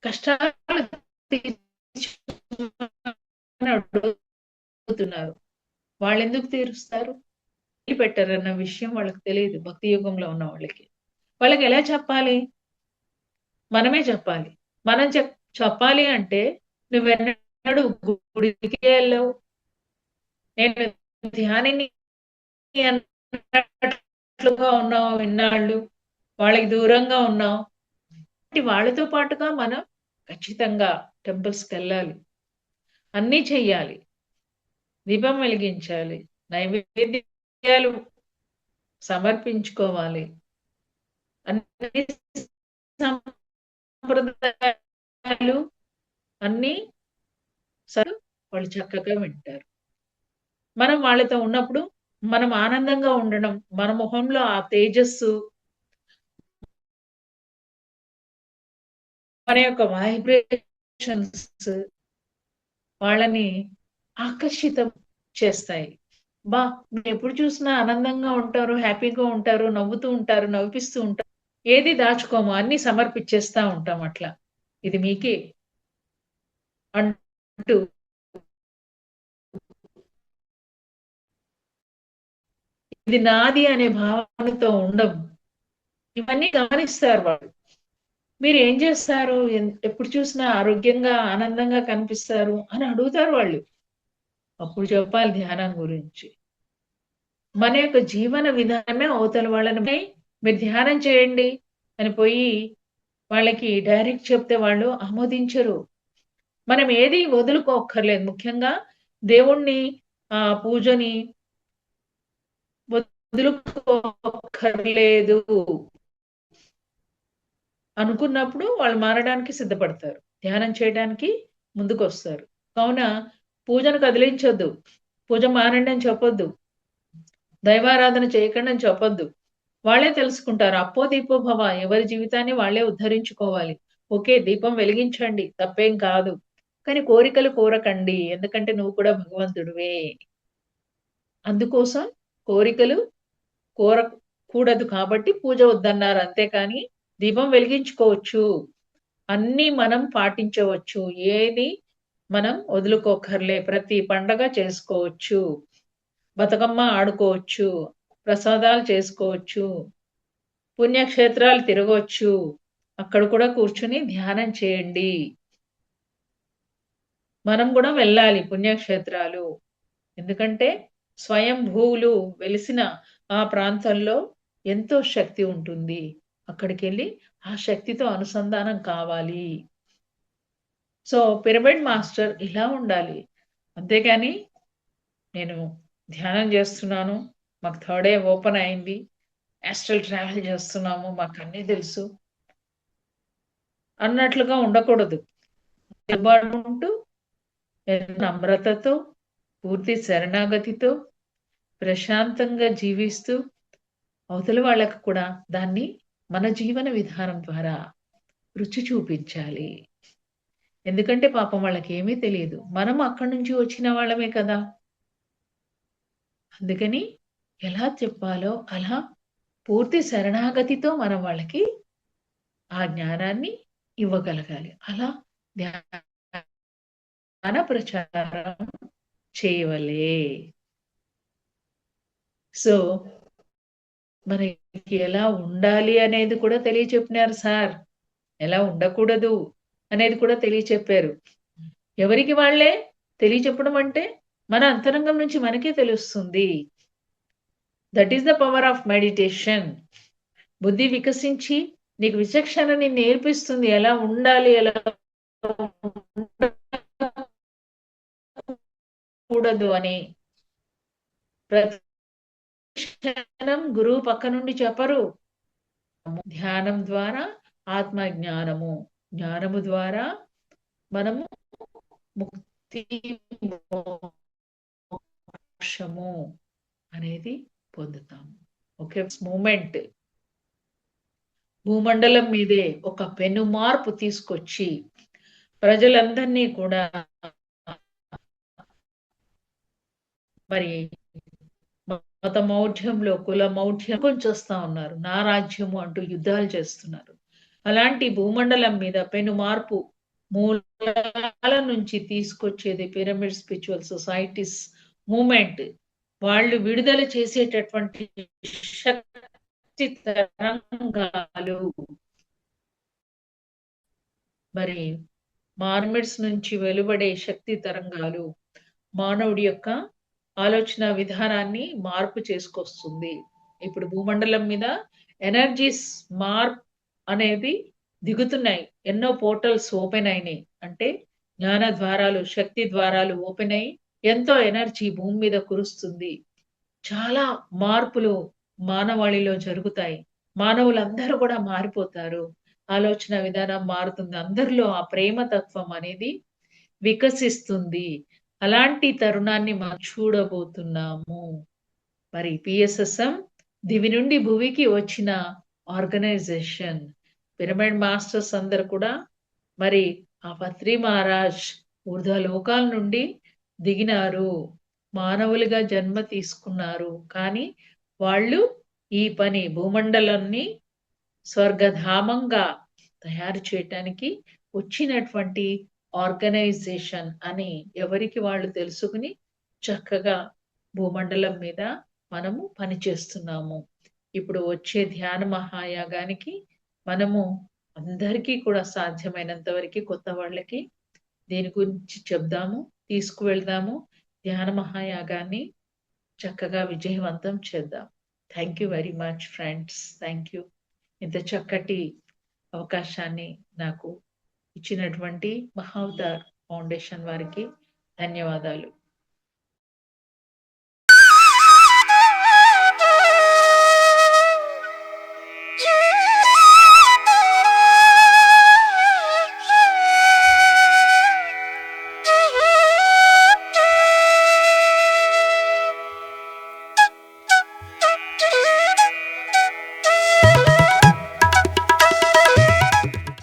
కష్టాలు తీర్చుమని అడుగుతున్నారు. వాళ్ళెందుకు తీరుస్తారు? పెట్టారన్న విషయం వాళ్ళకి తెలియదు. భక్తి యుగంలో ఉన్న వాళ్ళకి. వాళ్ళకి ఎలా చెప్పాలి? మనమే చెప్పాలి. మనం చెప్పాలి అంటే నువ్వెన్నడూ గుడికి వెళ్ళవు. నేను ధ్యానిని అన్నట్లుగా ఉన్నావు ఇన్నాళ్ళు. వాళ్ళకి దూరంగా ఉన్నావు. వాళ్ళతో పాటుగా మనం ఖచ్చితంగా టెంపుల్స్‌కెళ్ళాలి. అన్నీ చెయ్యాలి. దీపం వెలిగించాలి. నైవేద్యాలు సమర్పించుకోవాలి. అన్ని సంప్రదాయాలు అన్నీ వాళ్ళు చక్కగా వింటారు. మనం వాళ్ళతో ఉన్నప్పుడు మనం ఆనందంగా ఉండడం, మన మొహంలో ఆ తేజస్సు, మన యొక్క వైబ్రేషన్స్ వాళ్ళని ఆకర్షితం చేస్తాయి. ఎప్పుడు చూసినా ఆనందంగా ఉంటారు, హ్యాపీగా ఉంటారు, నవ్వుతూ ఉంటారు, నవ్విపిస్తూ ఉంటారు. ఏది దాచుకోము. అన్నీ సమర్పించేస్తా ఉంటాం అట్లా. ఇది మీకే అంటూ ఇది నాది అనే భావనతో ఉండము. ఇవన్నీ గమనిస్తారు వాళ్ళు. మీరేం చేస్తారు? ఎప్పుడు చూసినా ఆరోగ్యంగా, ఆనందంగా కనిపిస్తారు అని అడుగుతారు వాళ్ళు. అప్పుడు చెప్పాలి ధ్యానం గురించి. మన యొక్క జీవన విధానమే అవతల వాళ్ళని మీరు ధ్యానం చేయండి అని పోయి వాళ్ళకి డైరెక్ట్ చెప్తే వాళ్ళు ఆమోదించరు. మనం ఏది వదులుకోక్కర్లేదు. ముఖ్యంగా దేవుణ్ణి పూజని వదులుకోక్కర్లేదు అనుకున్నప్పుడు వాళ్ళు మారడానికి సిద్ధపడతారు. ధ్యానం చేయడానికి ముందుకొస్తారు. కావున పూజను కదిలించొద్దు. పూజ మానండి అని చెప్పొద్దు. దైవారాధన చేయకండి అని చెప్పొద్దు. వాళ్ళే తెలుసుకుంటారు. అప్పో దీపో భవ ఎవరి జీవితాన్ని వాళ్ళే ఉద్ధరించుకోవాలి. ఓకే. దీపం వెలిగించండి. తప్పేం కాదు. కానీ కోరికలు కోరకండి. ఎందుకంటే నువ్వు కూడా భగవంతుడివే. అందుకోసం కోరికలు కోరకూడదు కాబట్టి పూజ వద్దన్నారు. అంతేకాని దీపం వెలిగించుకోవచ్చు. అన్నీ మనం పాటించవచ్చు. ఏది మనం వదులుకోకర్లే. ప్రతి పండగ చేసుకోవచ్చు. బతుకమ్మ ఆడుకోవచ్చు. ప్రసాదాలు చేసుకోవచ్చు. పుణ్యక్షేత్రాలు తిరగొచ్చు. అక్కడ కూడా కూర్చొని ధ్యానం చేయండి. మనం కూడా వెళ్ళాలి పుణ్యక్షేత్రాలు. ఎందుకంటే స్వయంభూవులు వెలిసిన ఆ ప్రాంతంలో ఎంతో శక్తి ఉంటుంది. అక్కడికెళ్ళి ఆ శక్తితో అనుసంధానం కావాలి. సో పిరమిడ్ మాస్టర్ ఇలా ఉండాలి. అంతేగాని నేను ధ్యానం చేస్తున్నాను, మాకు థర్డ్ ఐ ఓపెన్ అయింది, ఆస్ట్రల్ ట్రావెల్ చేస్తున్నాము, మాకు అన్నీ తెలుసు అన్నట్లుగా ఉండకూడదు. ఉంటూ నమ్రతతో, పూర్తి శరణాగతితో, ప్రశాంతంగా జీవిస్తూ అవతల వాళ్ళకు కూడా దాన్ని మన జీవన విధానం ద్వారా రుచి చూపించాలి. ఎందుకంటే పాపం వాళ్ళకి ఏమీ తెలియదు. మనం అక్కడి నుంచి వచ్చిన వాళ్ళమే కదా. అందుకని ఎలా చెప్పాలో అలా పూర్తి శరణాగతితో మనం వాళ్ళకి ఆ జ్ఞానాన్ని ఇవ్వగలగాలి. అలా జ్ఞాన ప్రచారం చేయవలే. సో మనకి ఎలా ఉండాలి అనేది కూడా తెలియచెప్పినారు సార్. ఎలా ఉండకూడదు అనేది కూడా తెలియచెప్పారు. ఎవరికి వాళ్ళే తెలియచెప్పడం అంటే మన అంతరంగం నుంచి మనకే తెలుస్తుంది. That is the power of meditation. బుద్ధి వికసించి నీకు విచక్షణని నేర్పిస్తుంది ఎలా ఉండాలి, ఎలా ఉండకూడదు అని. ప్రతి క్షణం గురువు పక్క నుండి చెప్పరు. ధ్యానం ద్వారా ఆత్మ జ్ఞానము, జ్ఞానము ద్వారా మనము ముక్తి మోక్షము అనేది పొందుతాము. ఓకే, మూమెంట్ భూమండలం మీదే ఒక పెను మార్పు తీసుకొచ్చి ప్రజలందరినీ కూడా మరి మత మౌఢ్యంలో, కుల మౌఢ్యం కొంచెస్తా ఉన్నారు. నా రాజ్యము అంటూ యుద్ధాలు చేస్తున్నారు. అలాంటి భూమండలం మీద పెను మార్పు మూలాల నుంచి తీసుకొచ్చేది పిరమిడ్ స్పిరిచువల్ సొసైటీస్ మూమెంట్. వాళ్ళు విడుదల చేసేటటువంటి శక్తి తరంగాలు, మరి మార్మిడ్స్ నుంచి వెలువడే శక్తి తరంగాలు మానవుడి యొక్క ఆలోచన విధానాన్ని మార్పు చేసుకొస్తుంది. ఇప్పుడు భూమండలం మీద ఎనర్జీస్ మార్ప్ అనేది దిగుతున్నాయి. ఎన్నో పోర్టల్స్ ఓపెన్ అయినాయి. అంటే జ్ఞాన ద్వారాలు, శక్తి ద్వారాలు ఓపెన్ అయి ఎంతో ఎనర్జీ భూమి మీద కురుస్తుంది. చాలా మార్పులు మానవాళిలో జరుగుతాయి. మానవులందరూ కూడా మారిపోతారు. ఆలోచన విధానం మారుతుంది. అందరిలో ఆ ప్రేమ తత్వం అనేది వికసిస్తుంది. అలాంటి తరుణాన్ని మనం చూడబోతున్నాము. మరి పిఎస్ఎస్ఎం దివి నుండి భువికి వచ్చిన ఆర్గనైజేషన్. పిరమిడ్ మాస్టర్స్ అందరు కూడా మరి ఆ పత్రి మహారాజ్ ఊర్ధ్వలోకాల నుండి దిగినారు, మానవులుగా జన్మ తీసుకున్నారు. కానీ వాళ్ళు ఈ పని భూమండలాన్ని స్వర్గధామంగా తయారు చేయటానికి వచ్చినటువంటి ఆర్గనైజేషన్ అని ఎవరికి వాళ్ళు తెలుసుకుని చక్కగా భూమండలం మీద మనము పనిచేస్తున్నాము. ఇప్పుడు వచ్చే ధ్యాన మహాయాగానికి మనము అందరికీ కూడా సాధ్యమైనంత వరకు కొత్త వాళ్ళకి దీని గురించి చెప్దాము, తీసుకువెళ్దాము. ధ్యాన మహాయాగాన్ని చక్కగా విజయవంతం చేద్దాం. Thank you very much friends. Thank you. ఇంత చక్కటి అవకాశాన్ని నాకు ఇచ్చినటువంటి మహావతార్ ఫౌండేషన్ వారికి ధన్యవాదాలు.